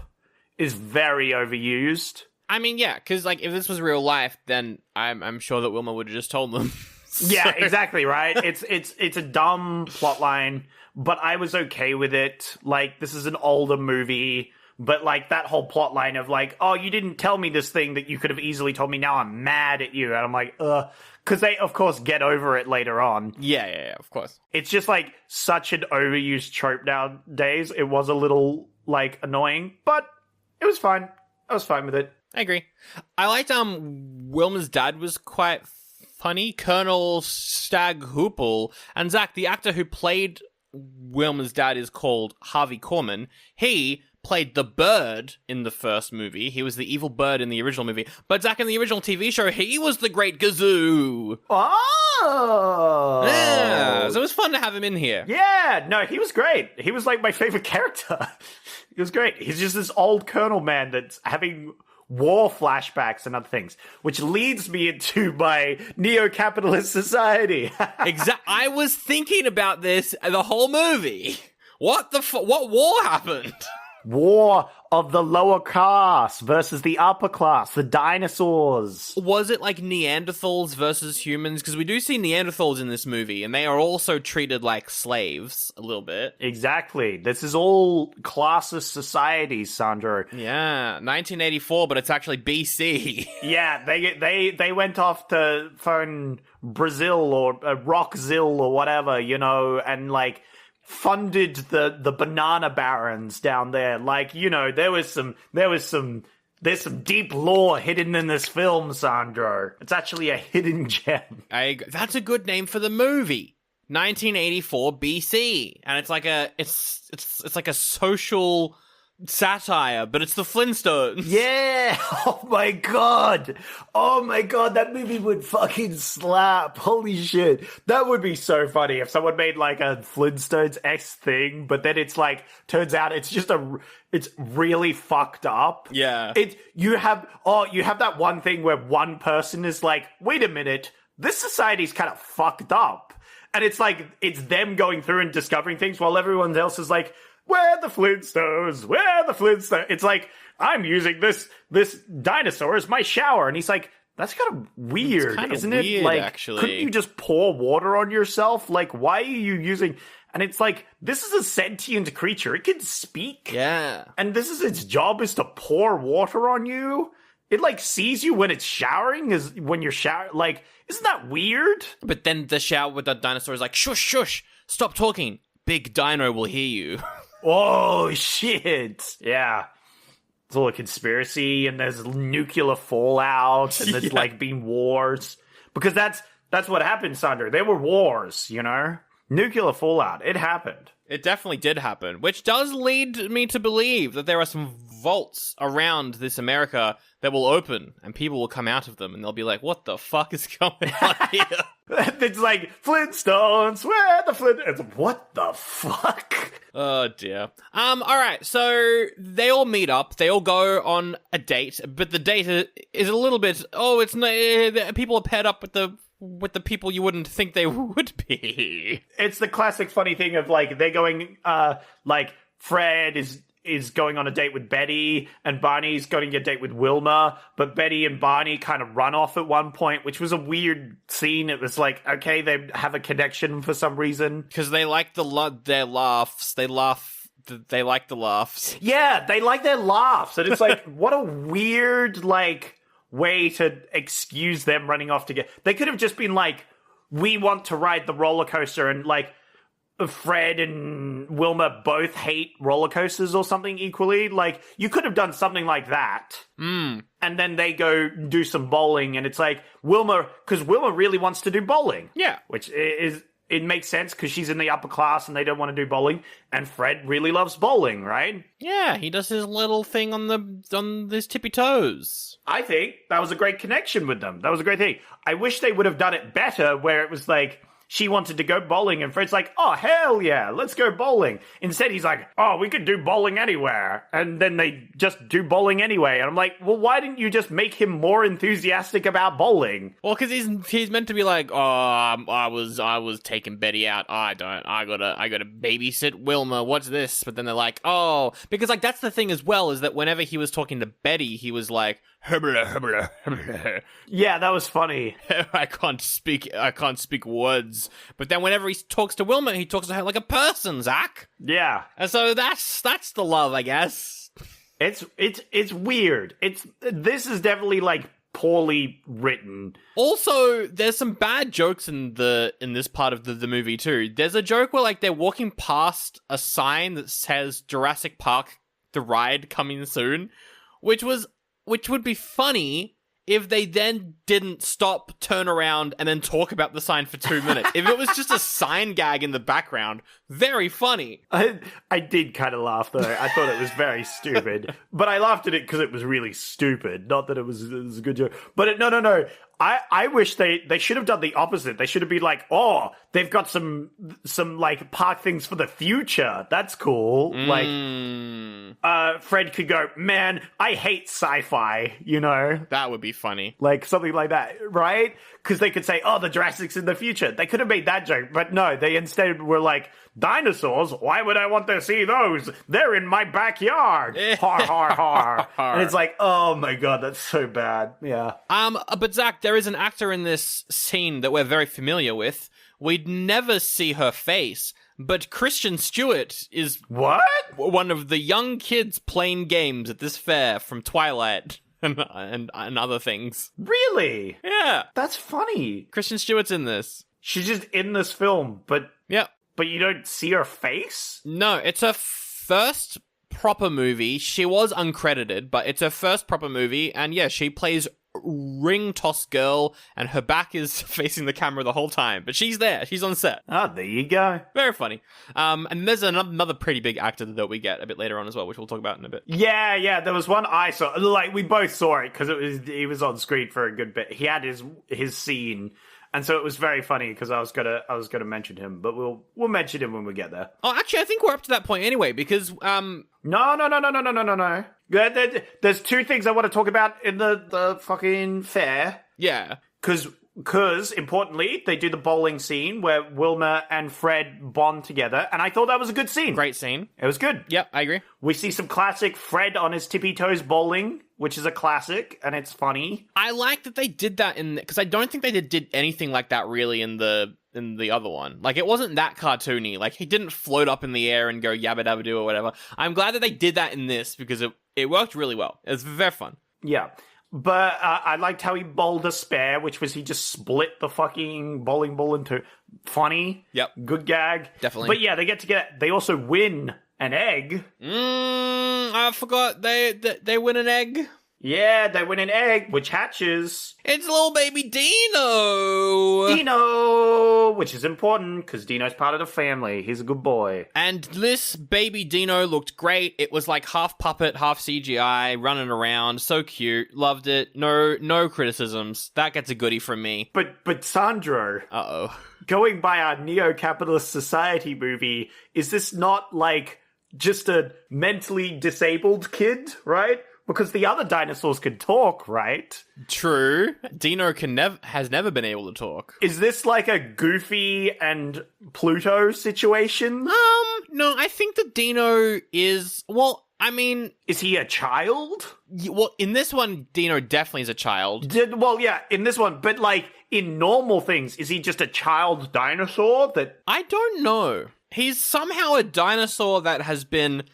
is very overused. I mean, yeah, because like if this was real life, then I'm sure that Wilma would have just told them. Yeah, exactly, right? It's a dumb plotline, but I was okay with it. Like, this is an older movie. But, like, that whole plot line of, like, oh, you didn't tell me this thing that you could have easily told me, now I'm mad at you. And I'm like, because they, of course, get over it later on. Yeah, of course. It's just, like, such an overused trope nowadays. It was a little, like, annoying, but it was fine. I was fine with it. I agree. I liked, Wilma's dad was quite funny. Colonel Stag Hoople. And Zach, the actor who played Wilma's dad is called Harvey Korman. He played the bird in the first movie. He was the evil bird in the original movie. But Zach, in the original TV show, he was the Great Gazoo. Oh! Yeah, so it was fun to have him in here. Yeah, no, he was great. He was like my favorite character. He was great. He's just this old colonel man that's having war flashbacks and other things, which leads me into my neo-capitalist society. Exactly. I was thinking about this the whole movie. What war happened? War of the lower class versus the upper class, the dinosaurs. Was it like Neanderthals versus humans? Because we do see Neanderthals in this movie, and they are also treated like slaves a little bit. Exactly. This is all classist society, Sandro. Yeah, 1984, but it's actually BC. Yeah, they went off to phone Brazil or Rockzil or whatever, and like funded the banana barons down there. Like, there's some deep lore hidden in this film, Sandro. It's actually a hidden gem. That's a good name for the movie. 1984 BC. And it's like it's like a social satire, but it's the Flintstones. Yeah! Oh my god! That movie would fucking slap. Holy shit. That would be so funny if someone made like a Flintstones-esque thing, but then it's like, turns out it's just it's really fucked up. Yeah. You have that one thing where one person is like, wait a minute, this society's kind of fucked up. And it's like, it's them going through and discovering things while everyone else is like, where are the Flintstones? Where are the Flintstones? It's like, I'm using this dinosaur as my shower. And he's like, that's kind of weird, isn't it? Like, actually. Couldn't you just pour water on yourself? Like, why are you using... And it's like, this is a sentient creature. It can speak. Yeah. And this is its job, is to pour water on you. It, like, sees you when it's showering, when you're showering. Like, isn't that weird? But then the shower with the dinosaur is like, shush, shush, stop talking. Big Dino will hear you. Oh, shit. Yeah. It's all a conspiracy, and there's nuclear fallout, and there's, like, been wars. Because that's what happened, Sandro. There were wars, you know? Nuclear fallout. It happened. It definitely did happen, which does lead me to believe that there are some vaults around this America that will open, and people will come out of them, and they'll be like, what the fuck is going on here? It's like, Flintstones, where the Flintstones? What the fuck? Oh, dear. Alright, so they all meet up, they all go on a date, but the date is a little bit, it's not, people are paired up with the people you wouldn't think they would be. It's the classic funny thing of, like, they're going, like, Fred is going on a date with Betty, and Barney's going to get a date with Wilma, but Betty and Barney kind of run off at one point, which was a weird scene. It was like, okay, they have a connection for some reason. Because they like their laughs. They like the laughs. Yeah, they like their laughs. And it's like, what a weird, like, way to excuse them running off together. They could have just been like, we want to ride the roller coaster, and, like, Fred and Wilma both hate roller coasters or something equally. Like, you could have done something like that. And then they go do some bowling, and it's like, because Wilma really wants to do bowling. Yeah. Which it makes sense because she's in the upper class and they don't want to do bowling. And Fred really loves bowling, right? Yeah, he does his little thing on his tippy toes. I think that was a great connection with them. That was a great thing. I wish they would have done it better, where it was like, she wanted to go bowling, and Fred's like, oh, hell yeah, let's go bowling. Instead, he's like, oh, we could do bowling anywhere. And then they just do bowling anyway. And I'm like, well, why didn't you just make him more enthusiastic about bowling? Well, because he's meant to be like, oh, I was taking Betty out. I gotta babysit Wilma. What's this? But then they're like, oh, because, like, that's the thing as well, is that whenever he was talking to Betty, he was like, hubbla, hubbla, hubbla. Yeah, that was funny. I can't speak words. But then whenever he talks to Wilma, he talks to her like a person, Zach. Yeah. And so that's the love, I guess. It's weird. This is definitely, like, poorly written. Also, there's some bad jokes in this part of the movie too. There's a joke where, like, they're walking past a sign that says Jurassic Park the ride coming soon, which would be funny if they then didn't stop, turn around, and then talk about the sign for 2 minutes. If it was just a sign gag in the background, very funny. I did kind of laugh, though. I thought it was very stupid. But I laughed at it because it was really stupid. Not that it was a good joke. But no. I wish they should have done the opposite. They should have been like, oh, they've got some like park things for the future. That's cool. Like, Fred could go, man, I hate sci-fi, you know? That would be funny. Like, something like that, right? Because they could say, oh, the Jurassic's in the future. They could have made that joke, but no, they instead were like, dinosaurs? Why would I want to see those? They're in my backyard. Har, har, har. And it's like, oh my god, that's so bad. Yeah. But Zach, there is an actor in this scene that we're very familiar with. We'd never see her face, but Kristen Stewart is what? One of the young kids playing games at this fair from Twilight and other things. Really? Yeah. That's funny. Kristen Stewart's in this. She's just in this film, but yeah. But you don't see her face? No, it's her first proper movie. She was uncredited, but it's her first proper movie, and yeah, she plays ring toss girl, and her back is facing the camera the whole time. But she's there. She's on set. Oh, there you go. Very funny. And there's another pretty big actor that we get a bit later on as well, which we'll talk about in a bit. Yeah. There was one I saw. Like, we both saw it because he was on screen for a good bit. He had his scene. And so it was very funny because I was gonna mention him, but we'll mention him when we get there. Oh, actually, I think we're up to that point anyway because No. There's two things I want to talk about in the fucking fair. Yeah, Because, importantly, they do the bowling scene where Wilma and Fred bond together, and I thought that was a good scene. great scene. It was good. Yep, I agree. We see some classic Fred on his tippy toes bowling, which is a classic, and it's funny. I like that they did that because I don't think they did anything like that really in the other one. Like, it wasn't that cartoony. Like, he didn't float up in the air and go yabba dabba doo or whatever. I'm glad that they did that in this because it worked really well. It was very fun. Yeah. But I liked how he bowled a spare, which was he just split the fucking bowling ball into funny. Yep. Good gag. Definitely. But yeah, they get together. They also win an egg. I forgot they win an egg. Yeah, they win an egg, which hatches. It's little baby Dino. Dino, which is important because Dino's part of the family. He's a good boy. And this baby Dino looked great. It was like half puppet, half CGI, running around. So cute. Loved it. No criticisms. That gets a goodie from me. But Sandro, Uh-oh. going by our neo-capitalist society movie, is this not like just a mentally disabled kid, right? Because the other dinosaurs can talk, right? True. Dino has never been able to talk. Is this like a Goofy and Pluto situation? No, I think that Dino is, well, I mean... Is he a child? Well, in this one, Dino definitely is a child. Well, yeah, in this one, but like, in normal things, is he just a child dinosaur that... I don't know. He's somehow a dinosaur that has been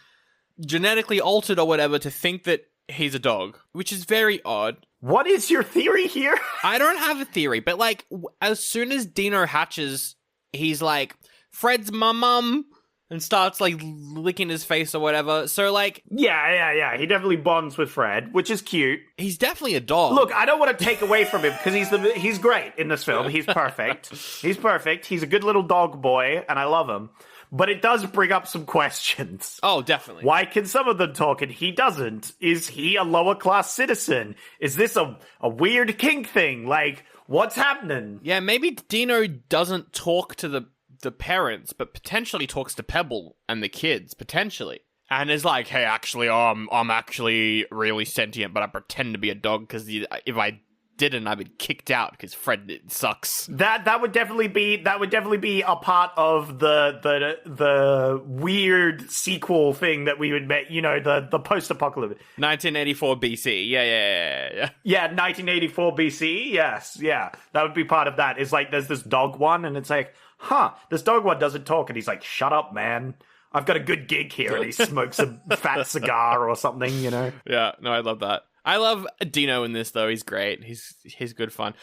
genetically altered or whatever to think that he's a dog, which is very odd. What is your theory here? I don't have a theory, but like, as soon as Dino hatches, he's like, Fred's my mum, and starts like licking his face or whatever. So like... Yeah. He definitely bonds with Fred, which is cute. He's definitely a dog. Look, I don't want to take away from him because he's great in this film. He's perfect. He's perfect. He's a good little dog boy, and I love him. But it does bring up some questions. Oh, definitely. Why can some of them talk and he doesn't? Is he a lower class citizen? Is this a weird kink thing? Like, what's happening? Yeah, maybe Dino doesn't talk to the parents, but potentially talks to Pebble and the kids, potentially. And is like, hey, actually, I'm actually really sentient, but I pretend to be a dog because if I didn't, I'd be kicked out because Fred sucks. That would definitely be a part of the weird sequel thing that we would make. You know, the post-apocalypse. 1984 BC. Yeah. Yeah, 1984 BC. Yes, yeah, that would be part of that. It's like there's this dog one, and it's like, this dog one doesn't talk, and he's like, shut up, man. I've got a good gig here, and he smokes a fat cigar or something. You know. Yeah. No, I love that. I love Dino in this though. He's great. He's good fun.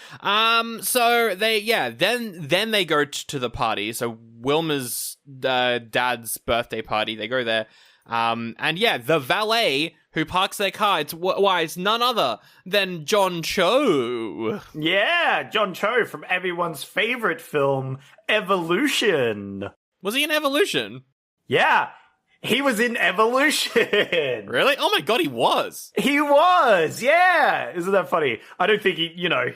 So then they go to the party. So Wilma's dad's birthday party. They go there. And yeah, the valet who parks their car. It's none other than John Cho. Yeah, John Cho from everyone's favorite film, Evolution. Was he in Evolution? Yeah. He was in Evolution. Really? Oh my god, he was. He was, yeah. Isn't that funny? I don't think he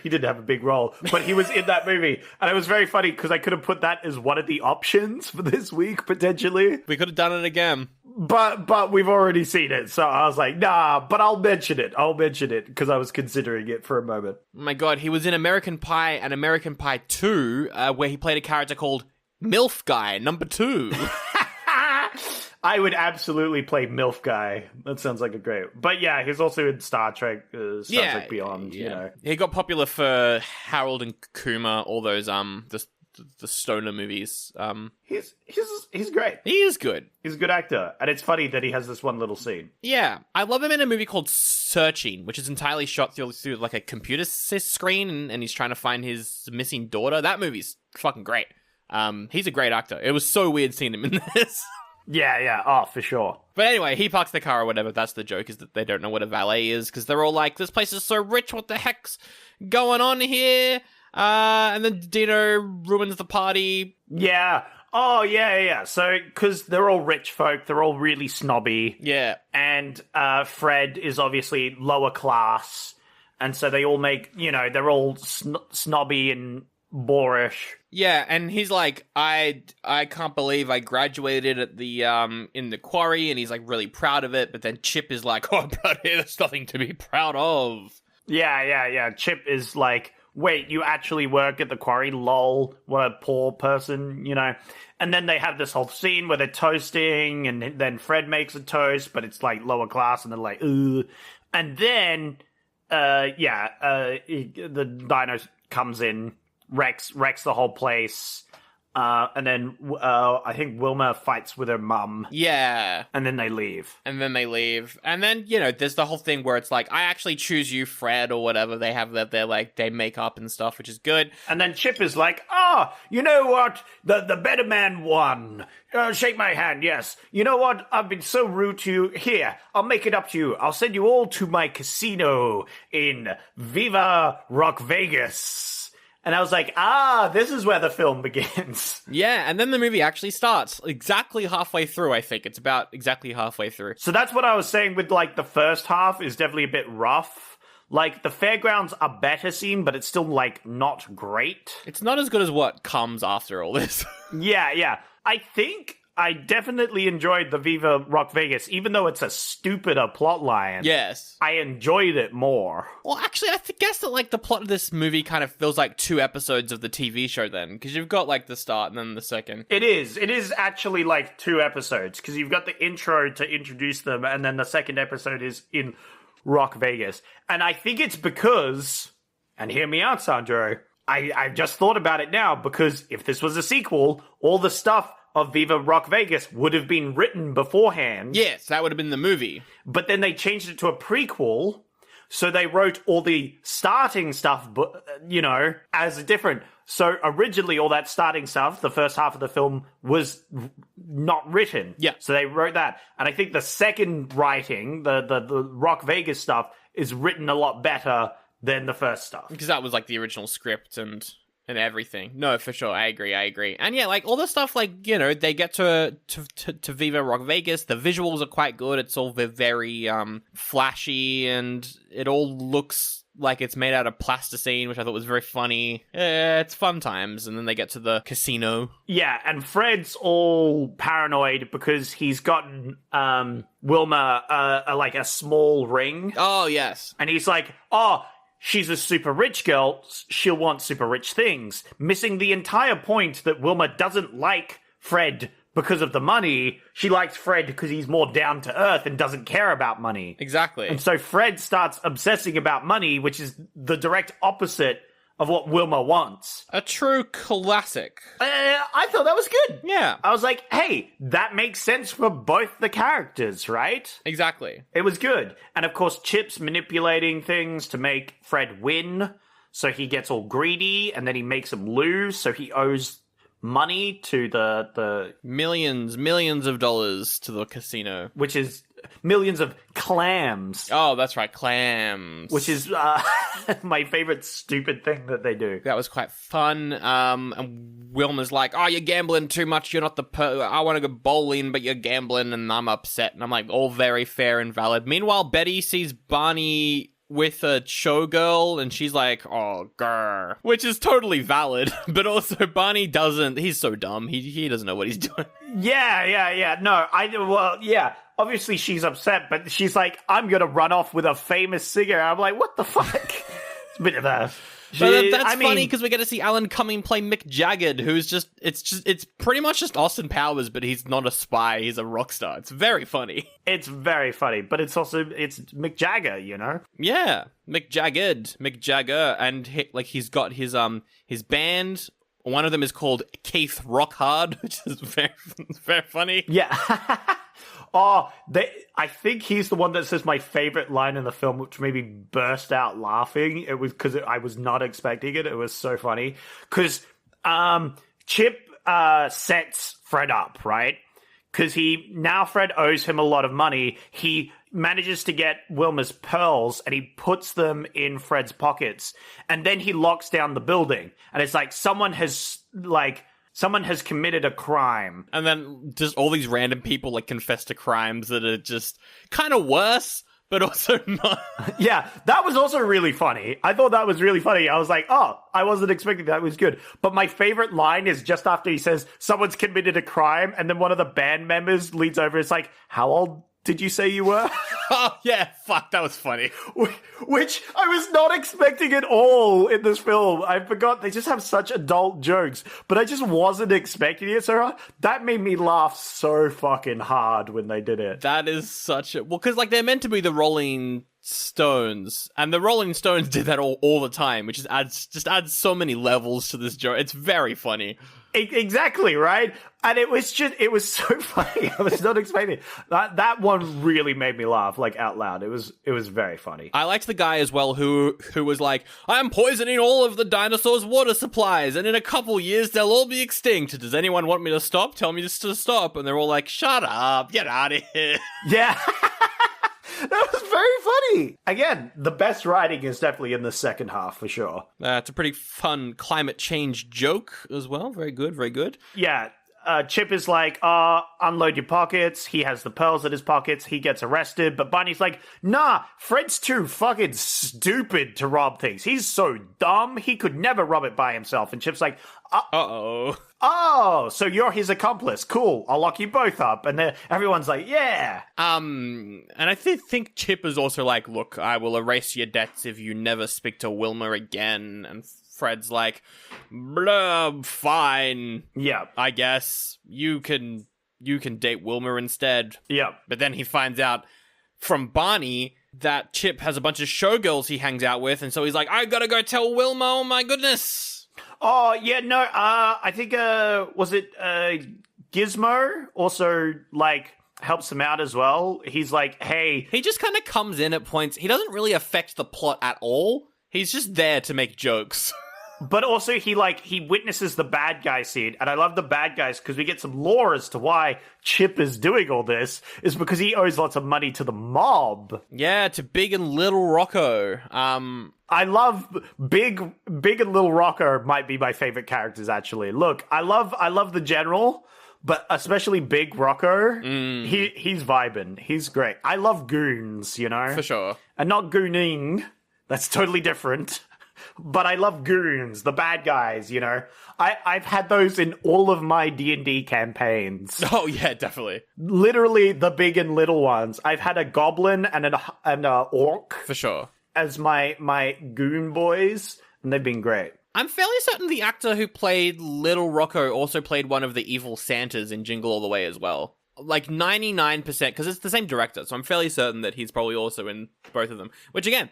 didn't have a big role, but he was in that movie. And it was very funny because I could have put that as one of the options for this week, potentially. We could have done it again. But we've already seen it, so I was like, nah, but I'll mention it because I was considering it for a moment. Oh my god, he was in American Pie and American Pie 2, where he played a character called MILF Guy, number 2. I would absolutely play MILF Guy. That sounds like a great... But yeah, he's also in Star Trek Trek Beyond, you know. He got popular for Harold and Kumar, all those, the stoner movies. He's great. He is good. He's a good actor. And it's funny that he has this one little scene. Yeah. I love him in a movie called Searching, which is entirely shot through like a computer screen, and he's trying to find his missing daughter. That movie's fucking great. He's a great actor. It was so weird seeing him in this. Yeah. Oh, for sure. But anyway, he parks the car or whatever. That's the joke, is that they don't know what a valet is, because they're all like, this place is so rich, what the heck's going on here? And then Dino ruins the party. Yeah. Oh, yeah. So, because they're all rich folk, they're all really snobby. Yeah. And Fred is obviously lower class. And so they all make, they're all snobby and boorish. Yeah, and he's like, I can't believe I graduated at the in the quarry, and he's like really proud of it. But then Chip is like, oh, but there's nothing to be proud of. Yeah. Chip is like, wait, you actually work at the quarry? Lol, what a poor person, And then they have this whole scene where they're toasting, and then Fred makes a toast, but it's like lower class, and they're like, ooh. And then, the dino comes in, wrecks the whole place, and then I think Wilma fights with her mum. Yeah. And then they leave. And then, there's the whole thing where it's like, I actually choose you, Fred, or whatever. They have that, they make up and stuff, which is good. And then Chip is like, you know what? The better man won. Shake my hand, yes. You know what? I've been so rude to you. Here, I'll make it up to you. I'll send you all to my casino in Viva Rock Vegas. And I was like, this is where the film begins. Yeah, and then the movie actually starts exactly halfway through, I think. It's about exactly halfway through. So that's what I was saying with, like, the first half is definitely a bit rough. Like, the fairgrounds are better scene, but it's still, like, not great. It's not as good as what comes after all this. Yeah. I think I definitely enjoyed the Viva Rock Vegas, even though it's a stupider plot line. Yes. I enjoyed it more. Well, actually, I guess that, like, the plot of this movie kind of feels like 2 episodes of the TV show then, because you've got, like, the start and then the second. It is actually, like, 2 episodes, because you've got the intro to introduce them, and then the second episode is in Rock Vegas. And I think it's because, and hear me out, Sandro, I've just thought about it now, because if this was a sequel, all the stuff of Viva Rock Vegas would have been written beforehand. Yes, that would have been the movie. But then they changed it to a prequel, so they wrote all the starting stuff, as different. So originally all that starting stuff, the first half of the film, was not written. Yeah. So they wrote that. And I think the second writing, the Rock Vegas stuff, is written a lot better than the first stuff. Because that was, like, the original script and everything. No, for sure. I agree. And yeah, like, all the stuff, like, they get to Viva Rock Vegas. The visuals are quite good. It's all very flashy, and it all looks like it's made out of plasticine, which I thought was very funny. It's fun times. And then they get to the casino. Yeah, and Fred's all paranoid because he's gotten Wilma like a small ring. Oh, yes. And he's like, she's a super rich girl, she'll want super rich things. Missing the entire point that Wilma doesn't like Fred because of the money. She likes Fred because he's more down to earth and doesn't care about money. Exactly. And so Fred starts obsessing about money, which is the direct opposite of what Wilma wants. A true classic. I thought that was good. Yeah. I was like, hey, that makes sense for both the characters, right? Exactly. It was good. And of course, Chip's manipulating things to make Fred win. So he gets all greedy, and then he makes him lose, so he owes money to the millions of dollars to the casino. Which is millions of clams. Oh, that's right, clams. Which is my favorite stupid thing that they do. That was quite fun. And Wilma's like, you're gambling too much. You're not I want to go bowling, but you're gambling, and I'm upset. And I'm like, all very fair and valid. Meanwhile, Betty sees Barney with a showgirl, and she's like, oh, grr. Which is totally valid, but also Barney doesn't. He's so dumb. He doesn't know what he's doing. Yeah. No, yeah. Obviously, she's upset, but she's like, I'm going to run off with a famous singer. I'm like, what the fuck? It's a bit of a... But that's funny, because we get to see Alan Cumming play Mick Jagger, who's it's pretty much just Austin Powers, but he's not a spy, he's a rock star. It's very funny. It's very funny, but it's Mick Jagger, Yeah, Mick Jagger, and he's got his band. One of them is called Keith Rockhard, which is very, very funny. Yeah. I think he's the one that says my favorite line in the film, which made me burst out laughing. It was because I was not expecting it. It was so funny. Because Chip sets Fred up, right? because now Fred owes him a lot of money. He manages to get Wilma's pearls and he puts them in Fred's pockets, and then he locks down the building, and it's like someone has committed a crime. And then just all these random people like confess to crimes that are just kind of worse, but also not. Yeah, that was also really funny. I thought that was really funny. I was like, oh, I wasn't expecting that. It was good. But my favorite line is just after he says, someone's committed a crime, and then one of the band members leans over and is like, how old did you say you were? Oh, yeah, fuck, that was funny. Which I was not expecting at all in this film. I forgot, they just have such adult jokes, but I just wasn't expecting it, so that made me laugh so fucking hard when they did it. That is such a... Well, because, like, they're meant to be the Rolling Stones, and the Rolling Stones did that all the time, which adds so many levels to this joke. It's very funny. Exactly, right? And it was so funny. I was not expecting it. That one really made me laugh, like, out loud. It was very funny. I liked the guy as well who was like, I'm poisoning all of the dinosaurs' water supplies, and in a couple years they'll all be extinct. Does anyone want me to stop? Tell me just to stop. And they're all like, shut up, get out of here. Yeah. That was very funny. Again, the best writing is definitely in the second half, for sure. It's a pretty fun climate change joke as well. Very good, very good. Yeah. Chip is like, unload your pockets. He has the pearls in his pockets. He gets arrested. But Barney's like, nah, Fred's too fucking stupid to rob things. He's so dumb. He could never rob it by himself. And Chip's like, uh-oh. Oh, so you're his accomplice. Cool. I'll lock you both up. And then everyone's like, yeah. And I think Chip is also like, look, I will erase your debts if you never speak to Wilma again. And Fred's like, blah, fine. Yeah. I guess you can date Wilma instead. Yeah. But then he finds out from Barney that Chip has a bunch of showgirls he hangs out with, and so he's like, I gotta go tell Wilma, oh my goodness. Oh, yeah, no, I think, was it, Gizmo also, like, helps him out as well. He's like, hey. He just kind of comes in at points. He doesn't really affect the plot at all. He's just there to make jokes. But also he witnesses the bad guy scene, and I love the bad guys because we get some lore as to why Chip is doing all this, is because he owes lots of money to the mob. Yeah, to Big and Little Rocco. I love Big and Little Rocco might be my favorite characters, actually. Look, I love the general, but especially Big Rocco. He's vibing. He's great. I love goons, you know? For sure. And not gooning. That's totally different. But I love goons, the bad guys, you know. I've had those in all of my D&D campaigns. Oh, yeah, definitely. Literally the big and little ones. I've had a goblin and an orc. For sure. As my goon boys, and they've been great. I'm fairly certain the actor who played Little Rocco also played one of the evil Santas in Jingle All the Way as well. Like 99%, because it's the same director, so I'm fairly certain that he's probably also in both of them. Which, again,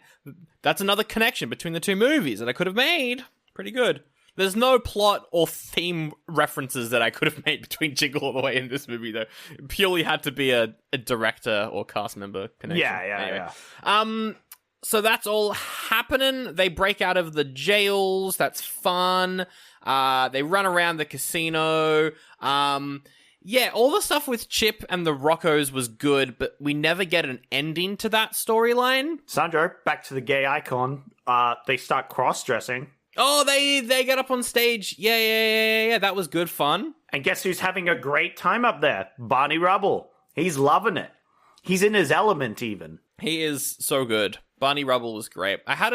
that's another connection between the two movies that I could have made. Pretty good. There's no plot or theme references that I could have made between Jingle All the Way and this movie, though. It purely had to be a director or cast member connection. Yeah. So that's all happening. They break out of the jails. That's fun. They run around the casino. Yeah, all the stuff with Chip and the Roccos was good, but we never get an ending to that storyline. Sandro, back to the gay icon. They start cross-dressing. Oh, they get up on stage. Yeah. That was good fun. And guess who's having a great time up there? Barney Rubble. He's loving it. He's in his element, even. He is so good. Barney Rubble is great. I had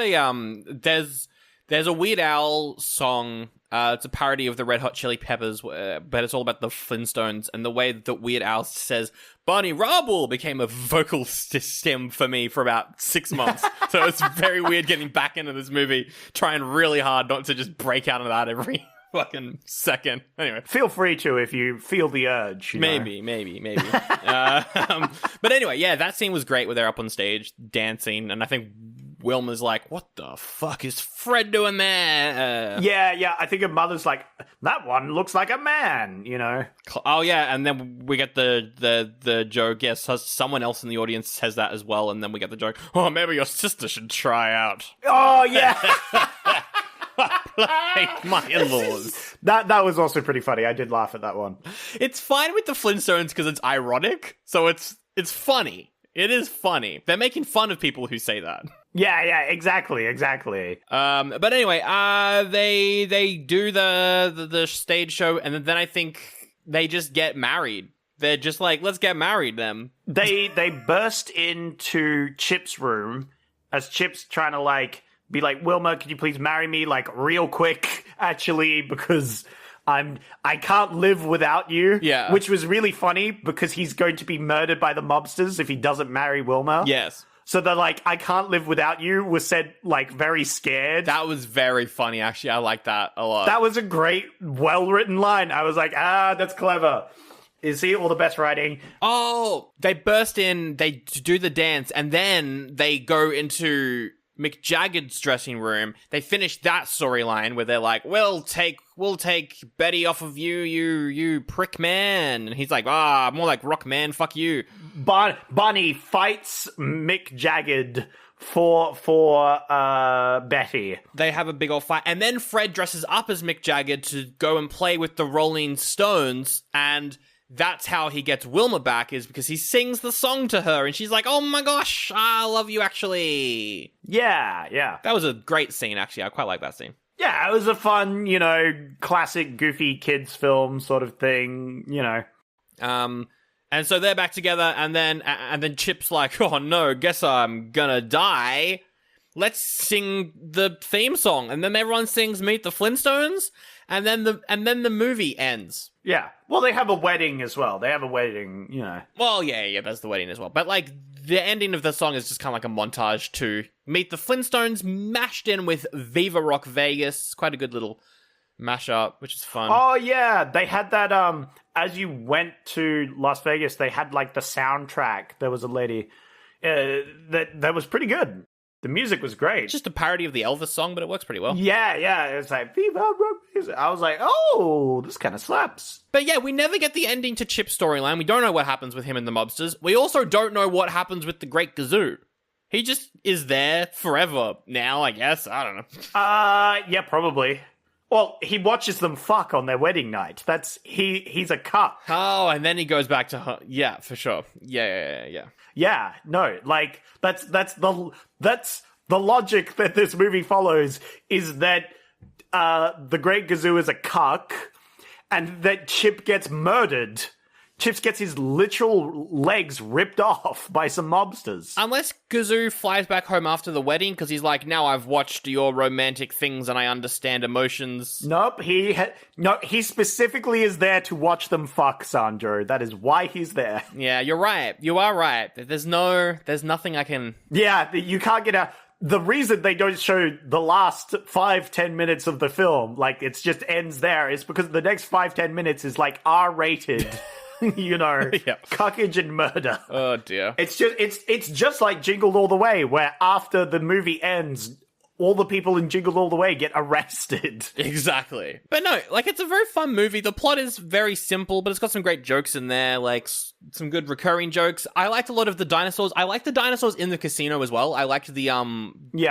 there's a Weird Al song. It's a parody of the Red Hot Chili Peppers, but it's all about the Flintstones, and the way that Weird Al says Barney Rubble became a vocal stem for me for about 6 months. So it's very weird getting back into this movie, trying really hard not to just break out of that every fucking second. Anyway. Feel free to if you feel the urge. Maybe. But anyway, yeah, that scene was great where they're up on stage dancing, and I think Wilma's like, what the fuck is Fred doing there? Yeah, I think her mother's like, that one looks like a man, you know? Oh, yeah, and then we get the joke, yes, someone else in the audience says that as well, and then we get the joke, oh, maybe your sister should try out. Oh, yeah! Like my in-laws. That was also pretty funny. I did laugh at that one. It's fine with the Flintstones because it's ironic, so it's funny. It is funny. They're making fun of people who say that. Yeah, exactly. But anyway, they do the stage show, and then I think they just get married. They're just like, let's get married, them. They burst into Chip's room as Chip's trying to like be like, Wilma, could you please marry me like real quick, actually, because I can't live without you. Yeah. Which was really funny because he's going to be murdered by the mobsters if he doesn't marry Wilma. Yes. So they're like, I can't live without you, was said like very scared. That was very funny, actually. I like that a lot. That was a great, well-written line. I was like, that's clever. Is he all the best writing? Oh, they burst in, they do the dance, and then they go into Mick Jagger's dressing room. They finish that storyline where they're like, we'll take Betty off of you prick man. And he's like, more like rock man, fuck you. Bonnie fights Mick Jagger for Betty. They have a big old fight, and then Fred dresses up as Mick Jagger to go and play with the Rolling Stones, and that's how he gets Wilma back, is because he sings the song to her, and she's like, oh my gosh, I love you, actually. Yeah. That was a great scene, actually. I quite like that scene. Yeah, it was a fun, classic goofy kids film sort of thing, And so they're back together, and then Chip's like, oh no, guess I'm gonna die. Let's sing the theme song. And then everyone sings Meet the Flintstones, and then the movie ends. Yeah. Well, they have a wedding as well. They have a wedding, Well, yeah, there's the wedding as well. But, like, the ending of the song is just kind of like a montage to Meet the Flintstones mashed in with Viva Rock Vegas. Quite a good little mashup, which is fun. Oh, yeah. They had that, as you went to Las Vegas, they had, like, the soundtrack. There was a lady that was pretty good. The music was great. It's just a parody of the Elvis song, but it works pretty well. Yeah. It's like, Viva Rock Vegas. I was like, oh, this kind of slaps. But yeah, we never get the ending to Chip's storyline. We don't know what happens with him and the mobsters. We also don't know what happens with the Great Gazoo. He just is there forever now, I guess. I don't know. Yeah, probably. Well, he watches them fuck on their wedding night. He's a cuck. Oh, and then he goes back to her. Yeah, for sure. Yeah. Yeah, no, like that's the logic that this movie follows, is that the Great Gazoo is a cuck, and that Chip gets murdered. Chip gets his literal legs ripped off by some mobsters. Unless Gazoo flies back home after the wedding, because he's like, now I've watched your romantic things and I understand emotions. Nope, he specifically is there to watch them fuck, Sandro. That is why he's there. Yeah, you're right. You are right. There's nothing I can... Yeah, you can't get out. The reason they don't show the last 5-10 minutes of the film, like, it just ends there, is because the next 5-10 minutes is, like, R-rated... cuckage and murder. Oh dear. It's just like Jingle All the Way, where after the movie ends, all the people in Jingle All the Way get arrested. Exactly. But no, like, it's a very fun movie. The plot is very simple, but it's got some great jokes in there, like some good recurring jokes. I liked a lot of the dinosaurs. I liked the dinosaurs in the casino as well. I liked the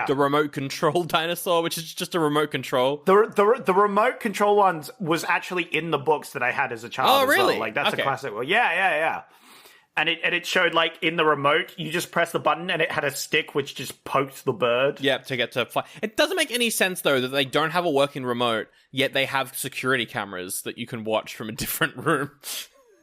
remote control dinosaur, which is just a remote control. The remote control ones was actually in the books that I had as a child. Oh, as really? Well. Like, that's okay. a classic one. Yeah. And it showed, like, in the remote, you just press the button and it had a stick which just poked the bird. Yeah, to get to fly. It doesn't make any sense, though, that they don't have a working remote, yet they have security cameras that you can watch from a different room.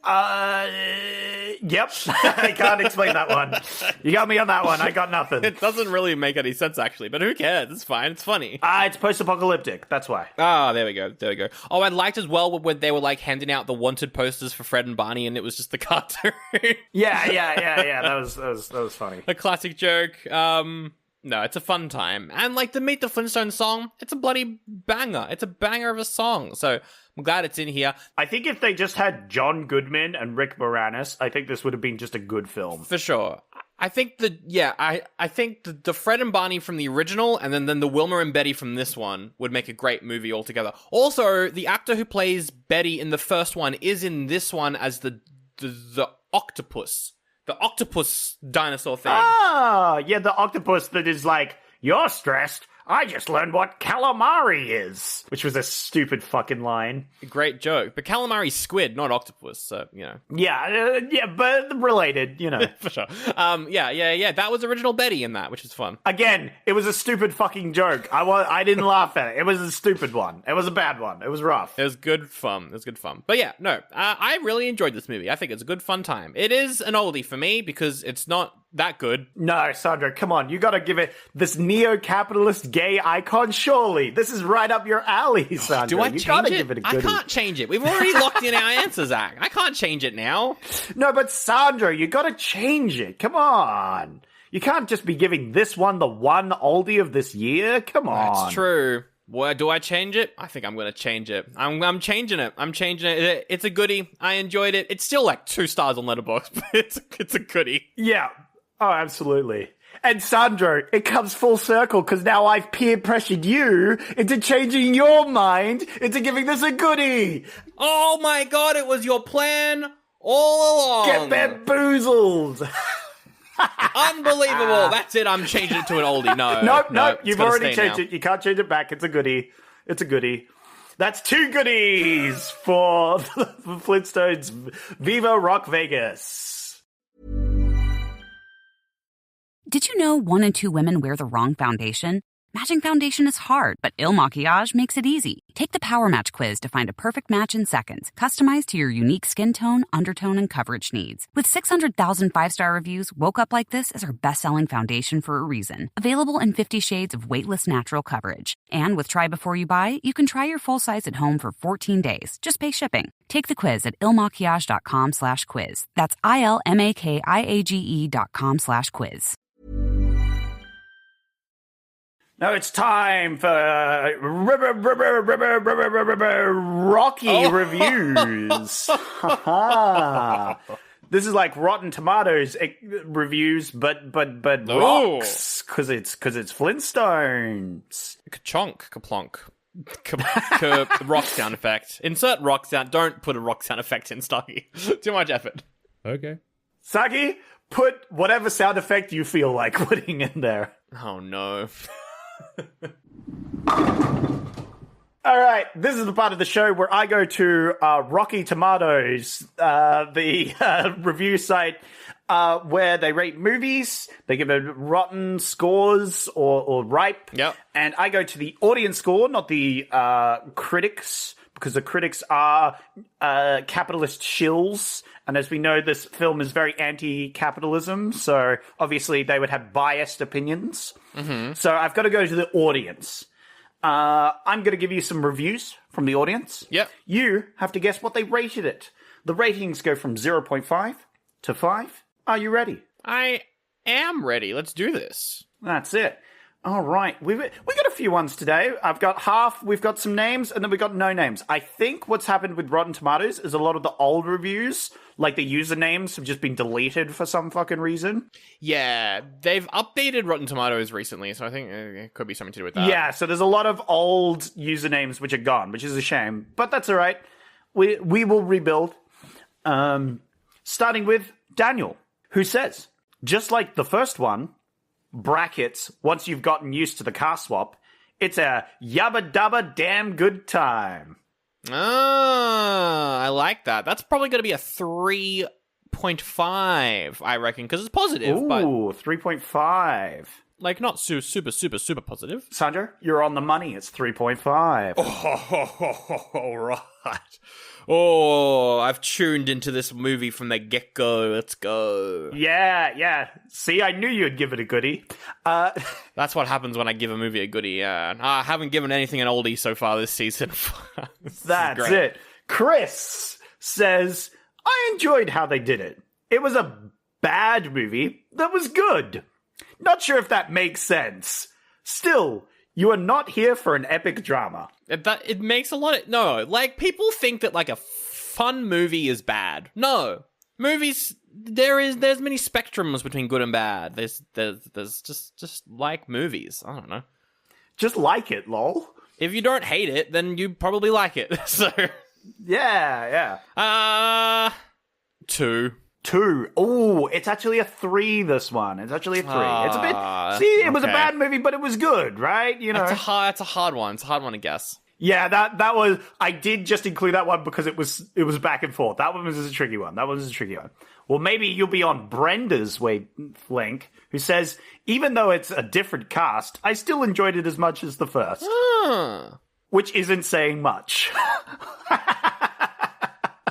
Yep. I can't explain that one. You got me on that one. I got nothing. It doesn't really make any sense, actually, but who cares? It's fine. It's funny. It's post-apocalyptic. That's why. There we go. Oh, I liked as well when they were, like, handing out the wanted posters for Fred and Barney, and it was just the cartoon. Yeah. That was funny. A classic joke. No, it's a fun time. And, like, the Meet the Flintstones song, it's a bloody banger. It's a banger of a song. So I'm glad it's in here. I think if they just had John Goodman and Rick Moranis, I think this would have been just a good film. For sure. I think I think the Fred and Barney from the original, and then the Wilma and Betty from this one would make a great movie altogether. Also, the actor who plays Betty in the first one is in this one as the octopus. The octopus dinosaur thing. Ah, yeah, the octopus that is like, you're stressed, I just learned what calamari is, which was a stupid fucking line. Great joke. But calamari's squid, not octopus, so, you know. Yeah, but related, you know. For sure. Yeah. That was original Betty in that, which was fun. Again, it was a stupid fucking joke. I didn't laugh at it. It was a stupid one. It was a bad one. It was rough. It was good fun. But yeah, no, I really enjoyed this movie. I think it's a good fun time. It is an oldie for me because it's not that good. No, Sandro, come on. You gotta give it this neo-capitalist gay icon, surely. This is right up your alley, Sandro. Do I you change gotta it? Give it a I goodie. can't change it. We've already locked in our answer, Zach. I can't change it now. No, but Sandro, you gotta change it. Come on. You can't just be giving this one the one oldie of this year. Come on. That's true. Well, do I change it? I think I'm going to change it. I'm changing it. I'm changing it. It's a goodie. I enjoyed it. It's still like 2 stars on Letterboxd, but it's a goodie. Yeah. Oh, absolutely. And Sandro, it comes full circle because now I've peer pressured you into changing your mind into giving this a goodie. Oh my god, it was your plan all along. Get bamboozled. Unbelievable. That's it. I'm changing it to an oldie. No, you've already changed now. it. You can't change it back. It's a goodie. It's a goodie. That's 2 goodies for the Flintstones Viva Rock Vegas. Did you know 1 in 2 women wear the wrong foundation? Matching foundation is hard, but Il Makiage makes it easy. Take the Power Match quiz to find a perfect match in seconds, customized to your unique skin tone, undertone, and coverage needs. With 600,000 5-star reviews, Woke Up Like This is our best-selling foundation for a reason. Available in 50 shades of weightless natural coverage. And with Try Before You Buy, you can try your full size at home for 14 days. Just pay shipping. Take the quiz at ilmakiage.com/quiz. That's ILMAKIAGE.com/quiz. Now it's time for Rocky reviews. This is like Rotten Tomatoes reviews, but rocks because it's Flintstones. Ka-chonk, ka-plonk. Rock sound effect. Insert rock sound. Don't put a rock sound effect in, Starkey. Too much effort. Okay. Saki, put whatever sound effect you feel like putting in there. Oh no. All right, this is the part of the show where I go to Rocky Tomatoes, the review site where they rate movies. They give it rotten scores or ripe. Yep. And I go to the audience score, not the critics, because the critics are capitalist shills. And as we know, this film is very anti-capitalism, so obviously they would have biased opinions. Mm-hmm. So I've got to go to the audience. I'm going to give you some reviews from the audience. Yep. You have to guess what they rated it. The ratings go from 0.5 to 5. Are you ready? I am ready. Let's do this. That's it. All right. We got a few ones today. I've got half. We've got some names, and then we've got no names. I think what's happened with Rotten Tomatoes is a lot of the old reviews, like the usernames, have just been deleted for some fucking reason. Yeah, they've updated Rotten Tomatoes recently, so I think it could be something to do with that. Yeah, so there's a lot of old usernames which are gone, which is a shame. But that's all right. We will rebuild. Starting with Daniel, who says, just like the first one, brackets, once you've gotten used to the car swap, it's a yabba dabba damn good time. Ah, I like that. That's probably going to be a 3.5, I reckon, because it's positive. Ooh, but 3.5. Like, not super positive. Sandro, you're on the money. It's 3.5. All right. Oh, I've tuned into this movie from the get-go. Let's go. Yeah. See, I knew you'd give it a goodie. That's what happens when I give a movie a goodie, yeah. I haven't given anything an oldie so far this season. That's it. Chris says, I enjoyed how they did it. It was a bad movie that was good. Not sure if that makes sense. Still, you are not here for an epic drama. It makes a lot of... No, like, people think that, like, a fun movie is bad. No. Movies... There's many spectrums between good and bad. There's just like movies. I don't know. Just like it, lol. If you don't hate it, then you probably like it. So... Yeah. 2. 2. Oh, it's actually a 3, this one. It's actually a 3. It's a bit... See, it was a bad movie, but it was good, right? You know, It's a hard one. It's a hard one to guess. Yeah, that was... I did just include that one because it was back and forth. That one was a tricky one. Well, maybe you'll be on Brenda's wavelength, who says, even though it's a different cast, I still enjoyed it as much as the first. Which isn't saying much.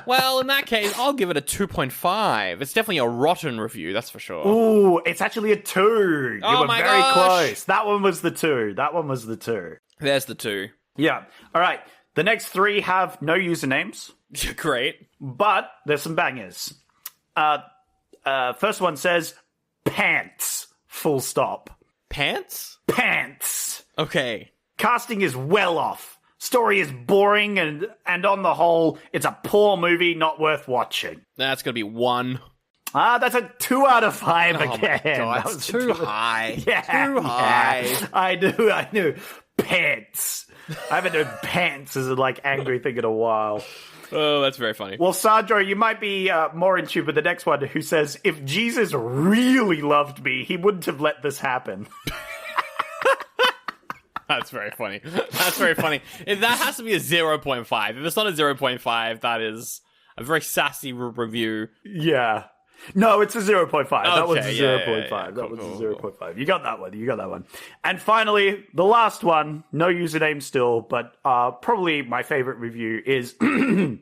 Well, in that case, I'll give it a 2.5. It's definitely a rotten review, that's for sure. Ooh, it's actually a 2. You were my very gosh. close. That one was the 2. There's the 2. Yeah. All right. The next 3 have no usernames. Great. But there's some bangers. First one says, pants. Full stop. Pants? Pants. Okay. Casting is well off. Story is boring, and on the whole, it's a poor movie, not worth watching. That's going to be 1. That's a 2 out of 5 again. Oh my God, That it's was too high. Yeah, Too high. Yeah. I knew. Pants. I haven't heard pants as a, angry thing in a while. Oh, that's very funny. Well, Sandro, you might be more in tune with the next one, who says, if Jesus really loved me, he wouldn't have let this happen. That's very funny. If that has to be a 0.5. If it's not a 0.5, that is a very sassy review. Yeah. No, it's a 0.5. That was a Okay, 0.5. yeah. That was Cool, a 0.5. You got that one. And finally, the last one, no username still, but probably my favorite review is one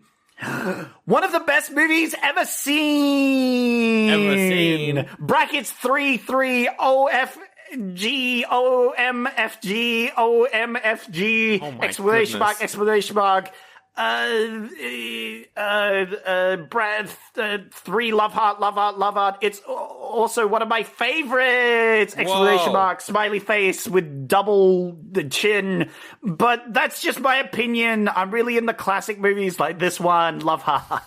of the best movies ever seen. Brackets 33OF. GOMFG exclamation mark Brad 3 love heart. It's also one of my favorites. Exclamation mark smiley face with double the chin. But that's just my opinion. I'm really in the classic movies like this one, Love Heart.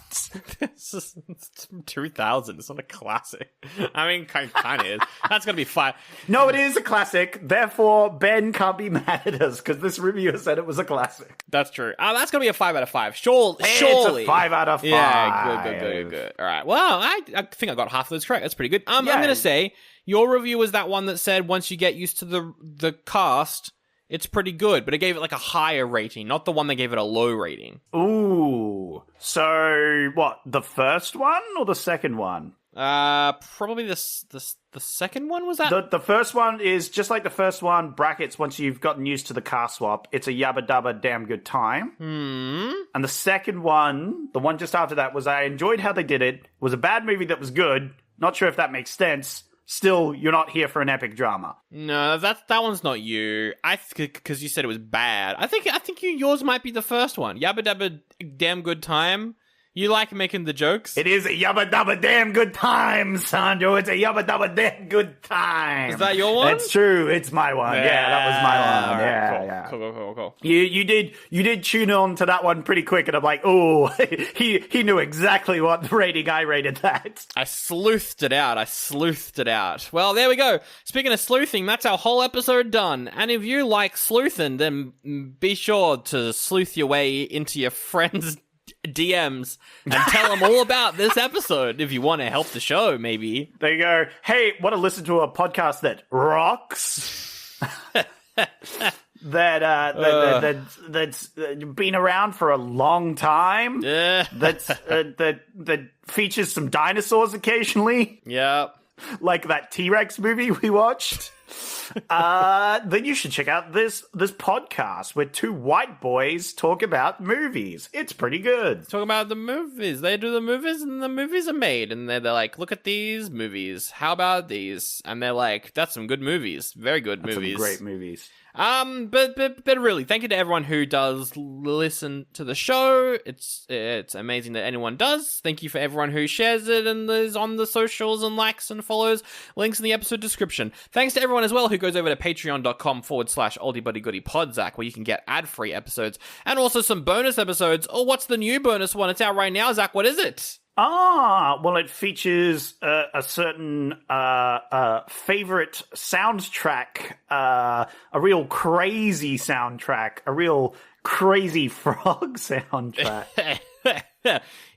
It's 2000. It's not a classic. I mean, kind of is. That's going to be 5. No, it is a classic. Therefore, Ben can't be mad at us because this reviewer said it was a classic. That's true. That's going to be a 5 out of 5. Surely. It's a 5 out of 5. Yeah, good. All right. Well, I think I got half of those correct. That's pretty good. I'm going to say your review was that one that said once you get used to the cast, it's pretty good, but it gave it a higher rating, not the one that gave it a low rating. Ooh. So, what, the first one or the second one? Probably the second one, was that? The first one is just like the first one, brackets, once you've gotten used to the car swap, it's a yabba dabba damn good time. And the second one, the one just after that, was I enjoyed how they did it, was a bad movie that was good, not sure if that makes sense. Still, you're not here for an epic drama. No, that one's not you. Because you said it was bad. I think yours might be the first one. Yabba dabba damn good time. You like making the jokes? It is a yabba dabba damn good time, Sandro. It's a yabba dabba damn good time. Is that your one? That's true. It's my one. Yeah, that was my one. Right, cool. You did tune on to that one pretty quick, and I'm like, oh, he knew exactly what rating I rated that. I sleuthed it out. Well, there we go. Speaking of sleuthing, that's our whole episode done. And if you like sleuthing, then be sure to sleuth your way into your friends' DMs and tell them all about this episode if you want to help the show, maybe. There you go. Hey, want to listen to a podcast that rocks? That's been around for a long time. That features some dinosaurs occasionally. Yep. Like that T-Rex movie we watched. Then you should check out this podcast where 2 white boys talk about movies. It's pretty good. Talk about the movies. They do the movies and the movies are made. And they're like, look at these movies. How about these? And they're like, that's some good movies. Very good movies. Some great movies. But really, thank you to everyone who does listen to the show. It's amazing that anyone does. Thank you for everyone who shares it and is on the socials and likes and follows. Links in the episode description. Thanks to everyone as well who goes over to patreon.com/oldie-buddy-goodie-pod, Zach, where you can get ad-free episodes and also some bonus episodes. Oh, what's the new bonus one? It's out right now, Zach. What is it? Well, it features a certain favorite soundtrack, a real crazy soundtrack, a real crazy frog soundtrack.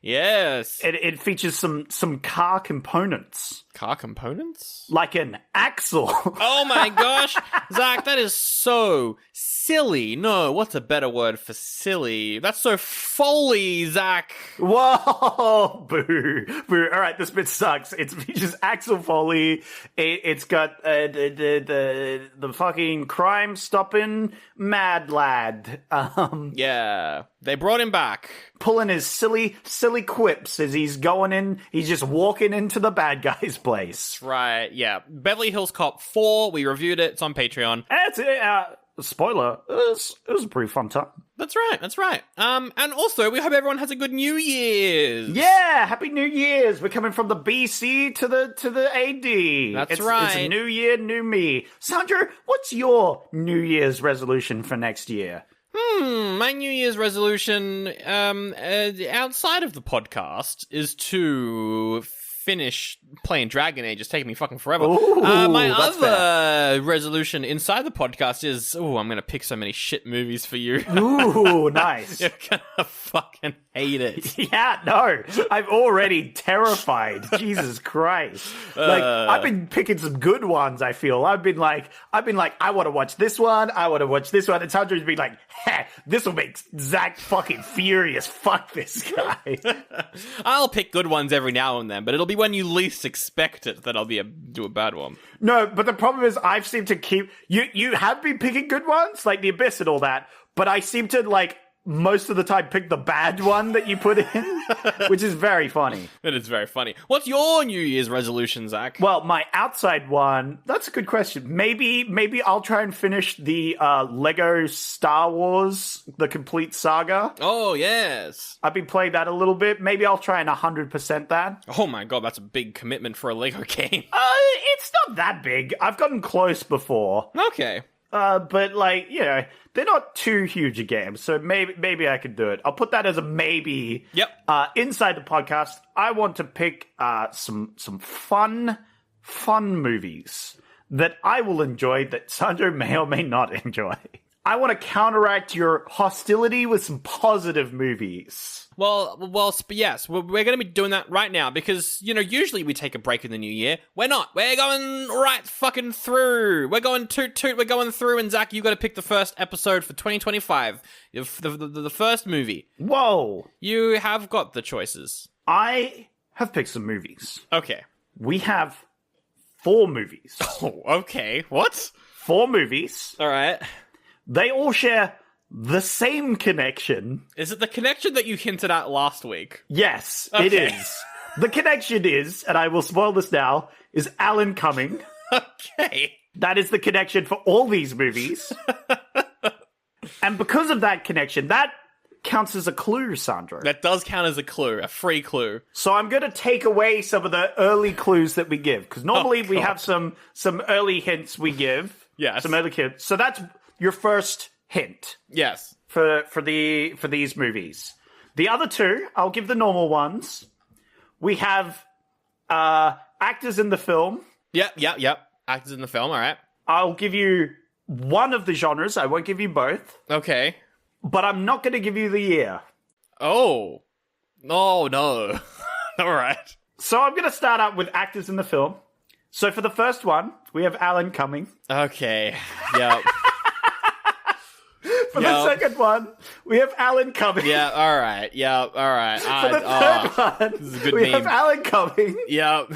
Yes. It features some car components, Car components? like an axle. Oh my gosh, Zach, that is so silly. No, what's a better word for silly? That's so Foley, Zach. Whoa, boo. All right, this bit sucks. It features Axel Foley. It's got the fucking crime stopping mad lad. Yeah, they brought him back. Pulling his silly quips as he's going in. He's just walking into the bad guy's place. Right, yeah. Beverly Hills Cop 4, we reviewed it. It's on Patreon. Spoiler, it was a pretty fun time. That's right. And also, we hope everyone has a good New Year's. Yeah, Happy New Year's. We're coming from the BC to the AD. That's right. It's a new year, new me. Sandro, what's your New Year's resolution for next year? My New Year's resolution, outside of the podcast, is to finish playing Dragon Age. It's taking me fucking forever. Ooh, my that's other resolution inside the podcast is, I'm gonna pick so many shit movies for you. Ooh, nice. You're gonna fucking hate it. Yeah, no. I'm already terrified. Jesus Christ. I've been picking some good ones, I feel. I've been like, I want to watch this one. I want to watch this one. And Sandra's been like, this will make Zach fucking furious. Fuck this guy. I'll pick good ones every now and then, but it'll be when you least expect it that I'll do a bad one. No, but the problem is I've seemed to keep... You have been picking good ones, like The Abyss and all that, but I seem to, most of the time pick the bad one that you put in, which is very funny. It is very funny. What's your New Year's resolution, Zach? Well, my outside one, that's a good question. Maybe I'll try and finish the Lego Star Wars, the complete saga. Oh, yes. I've been playing that a little bit. Maybe I'll try and 100% that. Oh my god, that's a big commitment for a Lego game. It's not that big. I've gotten close before. Okay. But they're not too huge a game, so maybe I could do it. I'll put that as a maybe. Yep. Inside the podcast, I want to pick some fun movies that I will enjoy that Sandro may or may not enjoy. I want to counteract your hostility with some positive movies. Well, yes, we're going to be doing that right now because, usually we take a break in the new year. We're not. We're going right fucking through. We're going toot, we're going through, and Zach, you got to pick the first episode for 2025, the first movie. Whoa. You have got the choices. I have picked some movies. Okay. We have 4 movies. Oh, okay. What? 4 movies. All right. They all share the same connection. Is it the connection that you hinted at last week? Yes, Okay. it is. The connection is, and I will spoil this now, is Alan Cumming. Okay. That is the connection for all these movies. And because of that connection, that counts as a clue, Sandro. That does count as a clue, a free clue. So I'm going to take away some of the early clues that we give, because normally we have some early hints we give. Yes. Some early hints. So that's your first hint. Yes. For these movies. The other 2, I'll give the normal ones. We have actors in the film. Yep. Actors in the film, all right. I'll give you one of the genres. I won't give you both. Okay. But I'm not going to give you the year. Oh. Oh, no. All right. So I'm going to start out with actors in the film. So for the first one, we have Alan Cumming. Okay. Yep. For the second one, we have Alan Cumming. Yeah, all right. Yeah, all right. For the third one, this is a good we meme. have Alan Cumming. Yep.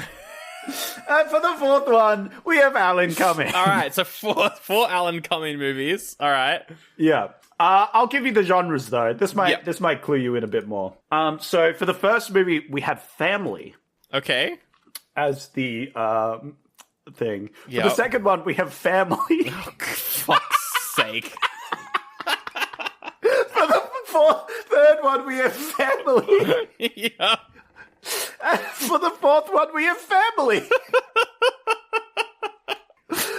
And for the fourth one, we have Alan Cumming. All right, so four Alan Cumming movies. All right. Yeah. I'll give you the genres, though. This might clue you in a bit more. So for the first movie, we have family. Okay. As the thing. Yep. For the second one, we have family. Oh, fuck's sake. For the third one, we have family. Yeah. And for the fourth one, we have family.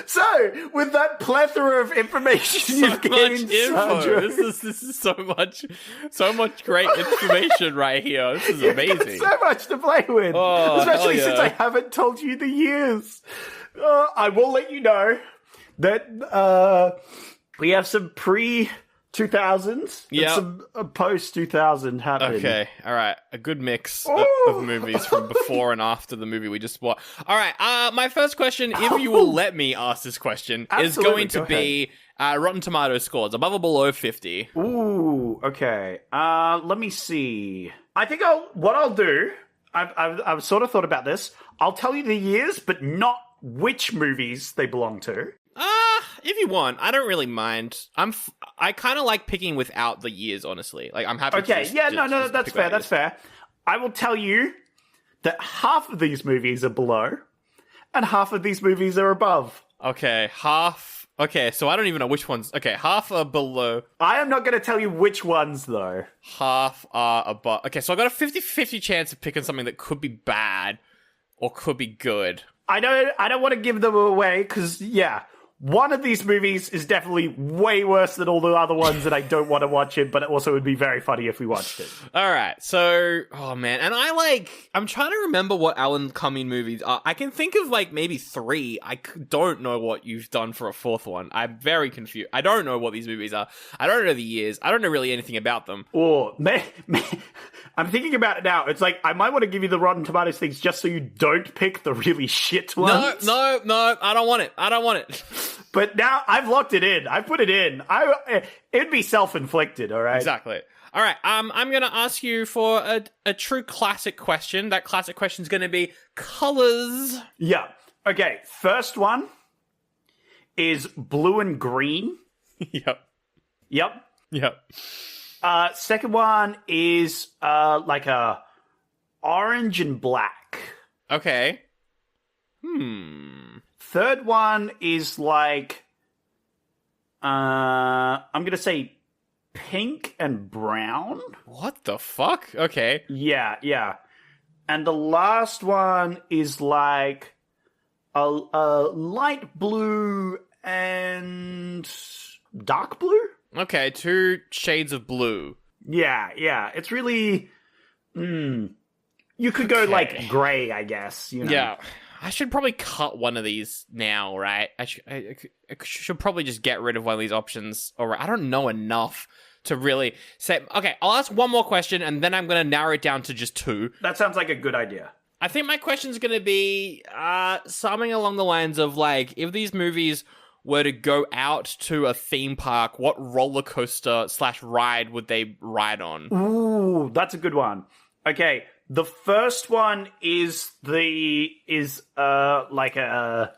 So, with that plethora of information you've gained, Sandro, This is so much great information right here. This is you've amazing. got so much to play with, Oh, especially hell yeah. since I haven't told you the years. I will let you know that we have some 2000s. Yeah. Some post 2000 happened. Okay, all right. A good mix of movies from before and after the movie we just watched. All right, my first question, if you will let me ask this question, is going to be Rotten Tomatoes scores, above or below 50? Ooh, okay. Let me see. I think what I'll do, I've sort of thought about this. I'll tell you the years, but not which movies they belong to. If you want, I don't really mind. I kind of like picking without the years, honestly. Like, I'm happy to just, no, that's fair, that's fair. I will tell you that half of these movies are below, and half of these movies are above. Okay, half. Okay, so I don't even know which ones. Okay, half are below. I am not going to tell you which ones, though. Half are above. Okay, so I got a 50-50 chance of picking something that could be bad or could be good. I don't want to give them away, because, one of these movies is definitely way worse than all the other ones, and I don't want to watch it, but it also would be very funny if we watched it. All right, so, oh man, and I'm trying to remember what Alan Cumming movies are. I can think of maybe 3. I don't know what you've done for a 4th one. I'm very confused. I don't know what these movies are. I don't know the years. I don't know really anything about them. Or, I'm thinking about it now. It's like, I might want to give you the Rotten Tomatoes things just so you don't pick the really shit ones. No, I don't want it. But now I've locked it in. I put it in. It'd be self-inflicted, all right? Exactly. All right, I'm going to ask you for a true classic question. That classic question is going to be colors. Yeah. Okay, first one is blue and green. Yep. Second one is like a orange and black. Okay. Third one is like, I'm going to say pink and brown. What the fuck? Okay. Yeah. And the last one is like a light blue and dark blue. Okay, 2 shades of blue. Yeah. It's really, you could go like gray, I guess. You know? Yeah. I should probably cut one of these now, right? I should probably just get rid of one of these options. Or I don't know enough to really say... Okay, I'll ask one more question, and then I'm going to narrow it down to just 2. That sounds like a good idea. I think my question's going to be something along the lines of, like, if these movies were to go out to a theme park, what roller coaster / ride would they ride on? Ooh, that's a good one. Okay, the first one is like a...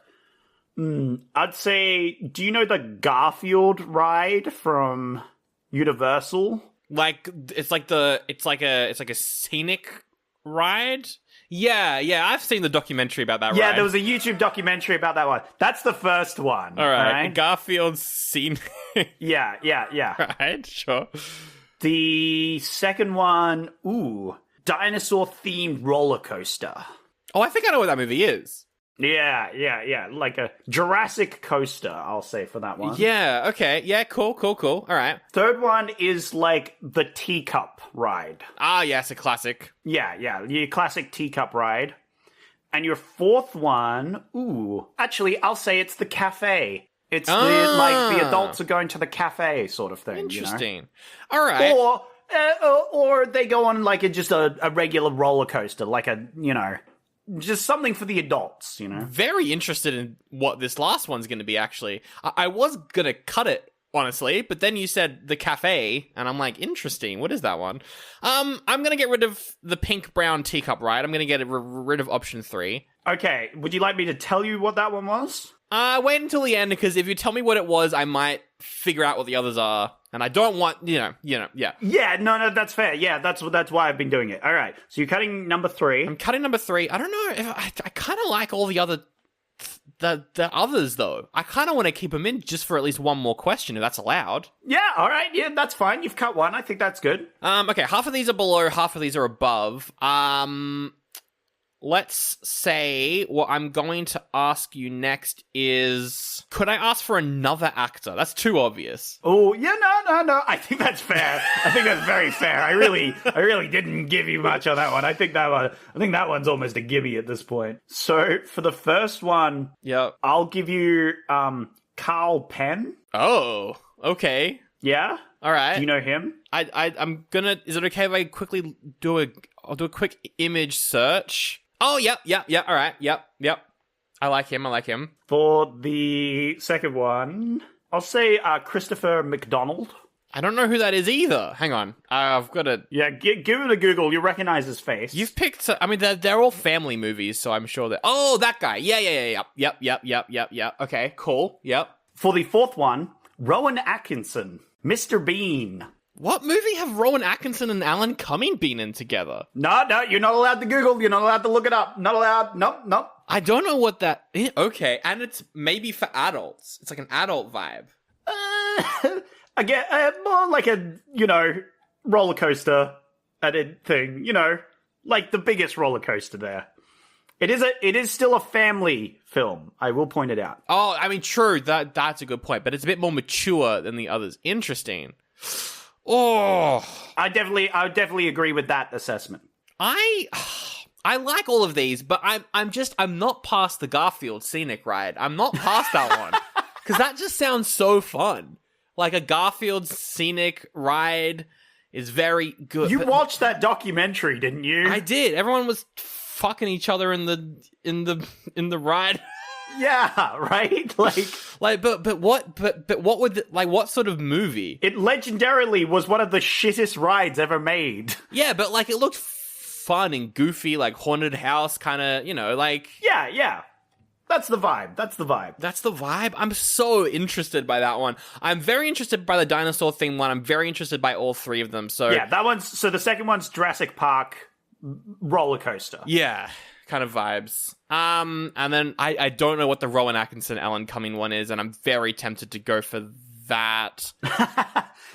I'd say, do you know the Garfield ride from Universal? Like, it's like a scenic ride? Yeah, I've seen the documentary about that ride. Yeah, there was a YouTube documentary about that one. That's the first one. All right. Garfield scenic. Yeah. Right, sure. The second one, dinosaur-themed roller coaster. Oh, I think I know what that movie is. Yeah. Like a Jurassic coaster, I'll say for that one. Yeah, okay. Yeah, cool. All right. Third one is like the teacup ride. Ah, yes, a classic. Yeah, your classic teacup ride. And your fourth one, actually, I'll say it's the cafe. It's the adults are going to the cafe sort of thing. Interesting. You know? All right. Or they go on like just a regular roller coaster, like just something for the adults, Very interested in what this last one's going to be, actually. I was going to cut it, honestly, but then you said the cafe, and I'm like, interesting. What is that one? I'm going to get rid of the pink-brown teacup ride. I'm going to get rid of option 3. Okay, would you like me to tell you what that one was? Wait until the end, because if you tell me what it was, I might figure out what the others are, and I don't want, yeah. Yeah, no, that's fair. Yeah, that's why I've been doing it. All right, so you're cutting number 3. I'm cutting number 3. I don't know if I kind of like all the other, the others though. I kind of want to keep them in just for at least one more question, if that's allowed. Yeah, all right, yeah, that's fine. You've cut one. I think that's good. Okay, half of these are below, half of these are above. Let's say what I'm going to ask you next is, could I ask for another actor? That's too obvious. Oh, yeah, no. I think that's fair. I think that's very fair. I really didn't give you much on that one. I think that one's almost a gimme at this point. So for the first one, yep, I'll give you Carl Penn. Oh, okay. Yeah? All right. Do you know him? I'm gonna. Is it okay if I quickly I'll do a quick image search. Oh, yep. All right. Yep. I like him. For the second one, I'll say Christopher McDonald. I don't know who that is either. Hang on. I've got to... Yeah, give it a Google. You'll recognize his face. You've picked... I mean, they're all family movies, so I'm sure that... Oh, that guy. Yeah. Yep. Okay, cool. Yep. For the fourth one, Rowan Atkinson, Mr. Bean. What movie have Rowan Atkinson and Alan Cumming been in together? No, you're not allowed to Google. You're not allowed to look it up. Not allowed. Nope. I don't know what that... Okay, and it's maybe for adults. It's like an adult vibe. Again, more like a, roller coaster thing, like the biggest roller coaster there. It is still a family film, I will point it out. Oh, I mean, true, that's a good point, but it's a bit more mature than the others. Interesting. Oh. I would definitely agree with that assessment. I like all of these, but I'm not past the Garfield scenic ride. I'm not past that one. Because that just sounds so fun. Like a Garfield scenic ride is very good. You watched that documentary, didn't you? I did. Everyone was fucking each other in the ride. Yeah, right? But what would what sort of movie? It legendarily was one of the shittest rides ever made. Yeah, but it looked fun and goofy, like haunted house kind of, Yeah. That's the vibe. I'm so interested by that one. I'm very interested by the dinosaur theme one. I'm very interested by all three of them. So yeah, so the second one's Jurassic Park roller coaster. Yeah, kind of vibes. And then I don't know what the Rowan Atkinson Alan Cumming one is, and I'm very tempted to go for that.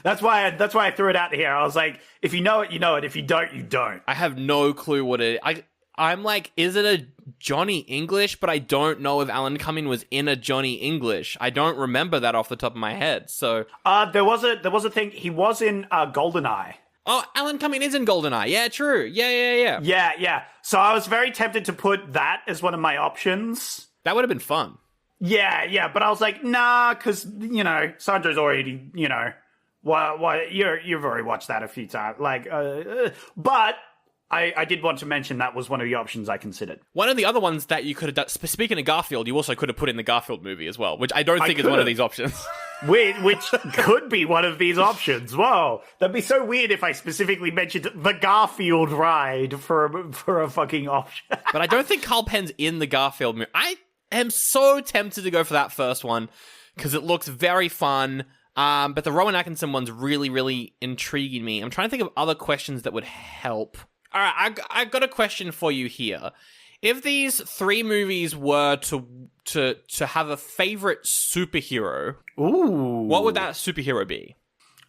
That's why I threw it out here. I was like, if you know it, you know it. If you don't, you don't. I have no clue what it is. I'm like, is it a Johnny English? But I don't know if Alan Cumming was in a Johnny English. I don't remember that off the top of my head. So there was a thing. He was in Goldeneye. Oh, Alan Cumming is in Goldeneye. Yeah, true. Yeah. Yeah. So I was very tempted to put that as one of my options. That would have been fun. Yeah. But I was like, nah, because Sandro's already, well, you've already watched that a few times. But I did want to mention that was one of the options I considered. One of the other ones that you could have done, speaking of Garfield, you also could have put in the Garfield movie as well, which I don't think is one of these options. Which could be one of these options. Whoa. That'd be so weird if I specifically mentioned the Garfield ride for a fucking option. But I don't think Carl Penn's in the Garfield movie. I am so tempted to go for that first one because it looks very fun. But the Rowan Atkinson one's really, really intriguing me. I'm trying to think of other questions that would help. All right, I've got a question for you here. If these three movies were to have a favorite superhero, what would that superhero be?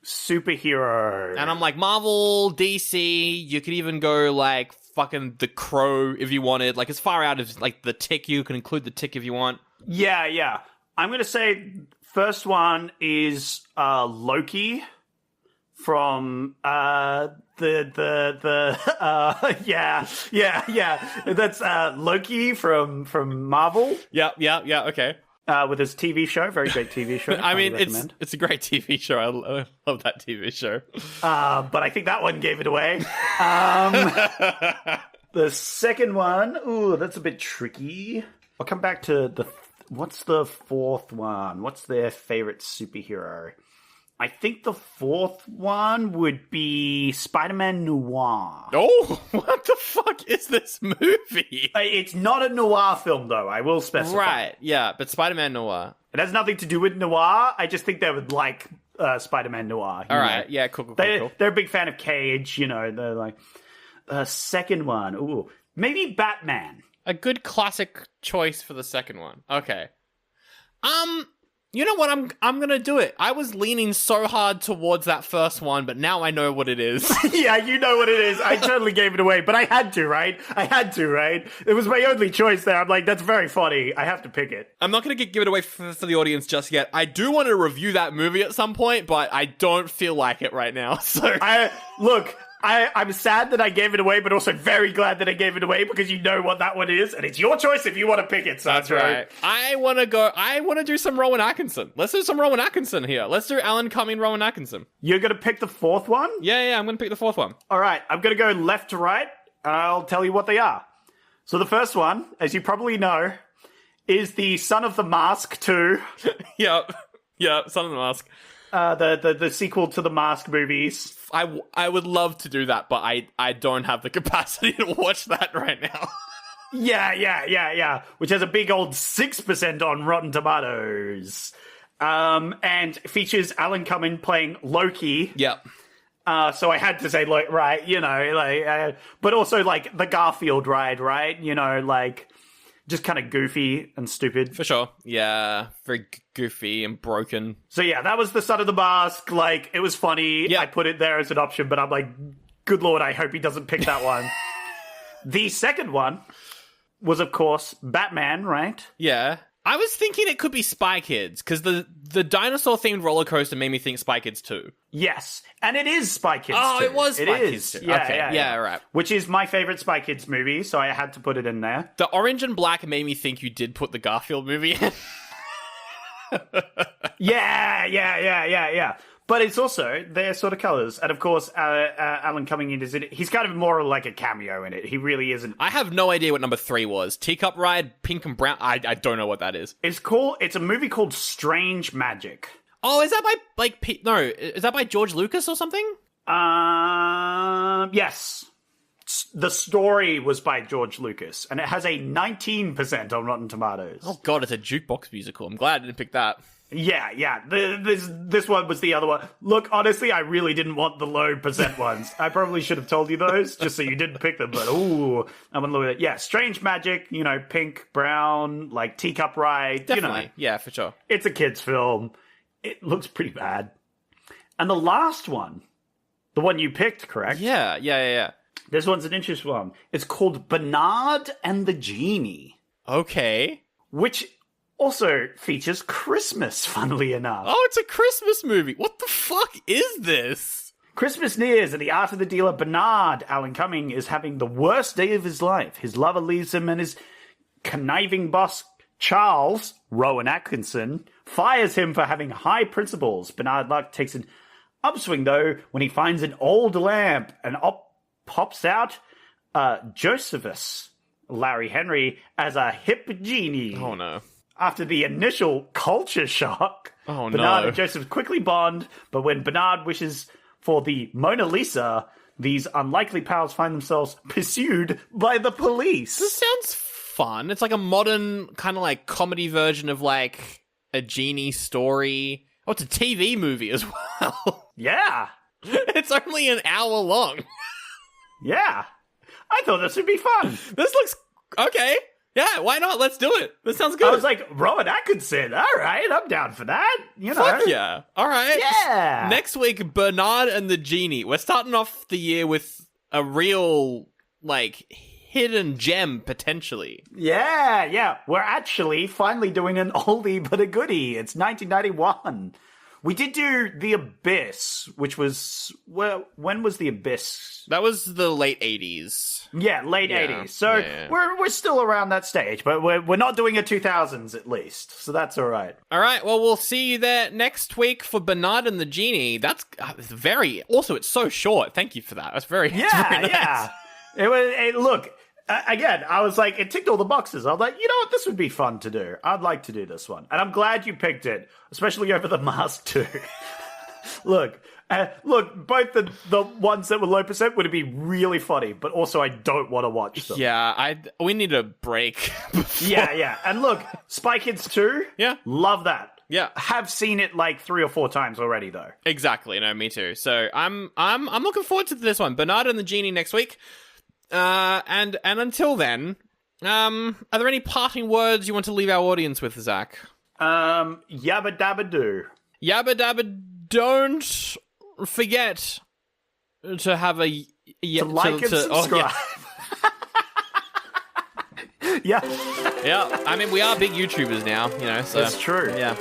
Superhero. And I'm like, Marvel, DC, you could even go like fucking The Crow if you wanted. Like as far out as like The Tick, you can include The Tick if you want. Yeah. I'm going to say first one is Loki from that's Loki from Marvel. Yeah, okay. With his TV show, very great TV show. I mean, it's a great TV show. I love that TV show. But I think that one gave it away. The second one, that's a bit tricky. I'll come back to what's the fourth one? What's their favorite superhero? I think the fourth one would be Spider-Man Noir. Oh, what the fuck is this movie? It's not a noir film, though, I will specify. Right, yeah, but Spider-Man Noir. It has nothing to do with noir. I just think they would like Spider-Man Noir. All right, yeah, cool. They're a big fan of Cage, They're like... second one, maybe Batman. A good classic choice for the second one. Okay. You know what? I'm gonna do it. I was leaning so hard towards that first one, but now I know what it is. Yeah, you know what it is. I totally gave it away, but I had to, right? It was my only choice there. I'm like, that's very funny. I have to pick it. I'm not gonna give it away for the audience just yet. I do want to review that movie at some point, but I don't feel like it right now. So look, I'm sad that I gave it away, but also very glad that I gave it away because you know what that one is, and it's your choice if you want to pick it, Sandro. That's right. I want to do some Rowan Atkinson. Let's do some Rowan Atkinson here. Let's do Alan Cumming, Rowan Atkinson. You're going to pick the fourth one? Yeah, I'm going to pick the fourth one. All right, I'm going to go left to right, and I'll tell you what they are. So the first one, as you probably know, is the Son of the Mask 2. Yep, Son of the Mask. The sequel to the Mask movies. I would love to do that, but I don't have the capacity to watch that right now. Yeah. Which has a big old 6% on Rotten Tomatoes. And features Alan Cumming playing Loki. Yep. So I had to say, like, right, you know, like, but also like the Garfield ride, right? You know, like, just kind of goofy and stupid. For sure. Yeah, very goofy and broken. So yeah, that was the Son of the Mask. Like, it was funny. Yeah. I put it there as an option, but I'm like, good lord, I hope he doesn't pick that one. The second one was, of course, Batman, right? Yeah. I was thinking it could be Spy Kids, because the dinosaur-themed roller coaster made me think Spy Kids 2. Yes, and it is Spy Kids 2. Oh, it was Spy Kids 2. Yeah, okay. yeah, right. Which is my favorite Spy Kids movie, so I had to put it in there. The orange and black made me think you did put the Garfield movie in. Yeah. But it's also their sort of colors. And of course, Alan Cumming is in it. He's kind of more like a cameo in it. He really isn't. I have no idea what number 3 was. Teacup Ride, Pink and Brown. I don't know what that is. It's a movie called Strange Magic. Oh, is that by is that by George Lucas or something? Yes. The story was by George Lucas, and it has a 19% on Rotten Tomatoes. Oh god, it's a jukebox musical. I'm glad I didn't pick that. Yeah. This one was the other one. Look, honestly, I really didn't want the low percent ones. I probably should have told you those, just so you didn't pick them, but ooh, I'm gonna look at it. Yeah, Strange Magic, you know, pink, brown, like Teacup Ride, Definitely. you know. Yeah, for sure. It's a kid's film. It looks pretty bad. And the last one, the one you picked, correct? Yeah. This one's an interesting one. It's called Bernard and the Genie. Okay. Which also features Christmas, funnily enough. Oh, it's a Christmas movie. What the fuck is this? Christmas nears, and the art of the dealer Bernard, Alan Cumming, is having the worst day of his life. His lover leaves him, and his conniving boss, Charles, Rowan Atkinson, fires him for having high principles. Bernard Luck takes an upswing, though, when he finds an old lamp, and pops out Josephus, Larry Henry, as a hip genie. Oh, no. After the initial culture shock, Oh, Bernard no. and Joseph quickly bond, but when Bernard wishes for the Mona Lisa, these unlikely pals find themselves pursued by the police. This sounds fun. It's like a modern kind of like comedy version of like a genie story. Oh, it's a TV movie as well. Yeah. It's only an hour long. Yeah. I thought this would be fun. This looks okay. Yeah, why not? Let's do it. This sounds good. I was like, Rowan Atkinson. All right, I'm down for that. You know. Fuck yeah. All right. Yeah. Next week, Bernard and the Genie. We're starting off the year with a real, like, hidden gem, potentially. Yeah. We're actually finally doing an oldie but a goodie. It's 1991. We did do The Abyss, which was... Well, when was The Abyss? That was the late 80s. Yeah, late 80s. So yeah. we're still around that stage, but we're not doing a 2000s at least. So that's all right. All right, well, we'll see you there next week for Bernard and the Genie. That's very... Also, it's so short. Thank you for that. That's very, Yeah, it's very nice. yeah. Look, again, I was like, it ticked all the boxes. I was like, you know what? This would be fun to do. I'd like to do this one. And I'm glad you picked it, especially over The Mask 2. Look, both the ones that were low percent would be really funny, but also I don't want to watch them. Yeah, we need a break. Yeah. And look, Spy Kids 2, Yeah. love that. Yeah. Have seen it like 3 or 4 times already, though. Exactly. No, me too. So I'm looking forward to this one. Bernard and the Genie next week. And until then, are there any parting words you want to leave our audience with, Zach? Yabba dabba do. Yabba dabba, don't forget to have a... To like and subscribe. Oh, Yeah. yeah, I mean, we are big YouTubers now, you know, so... That's true. Yeah.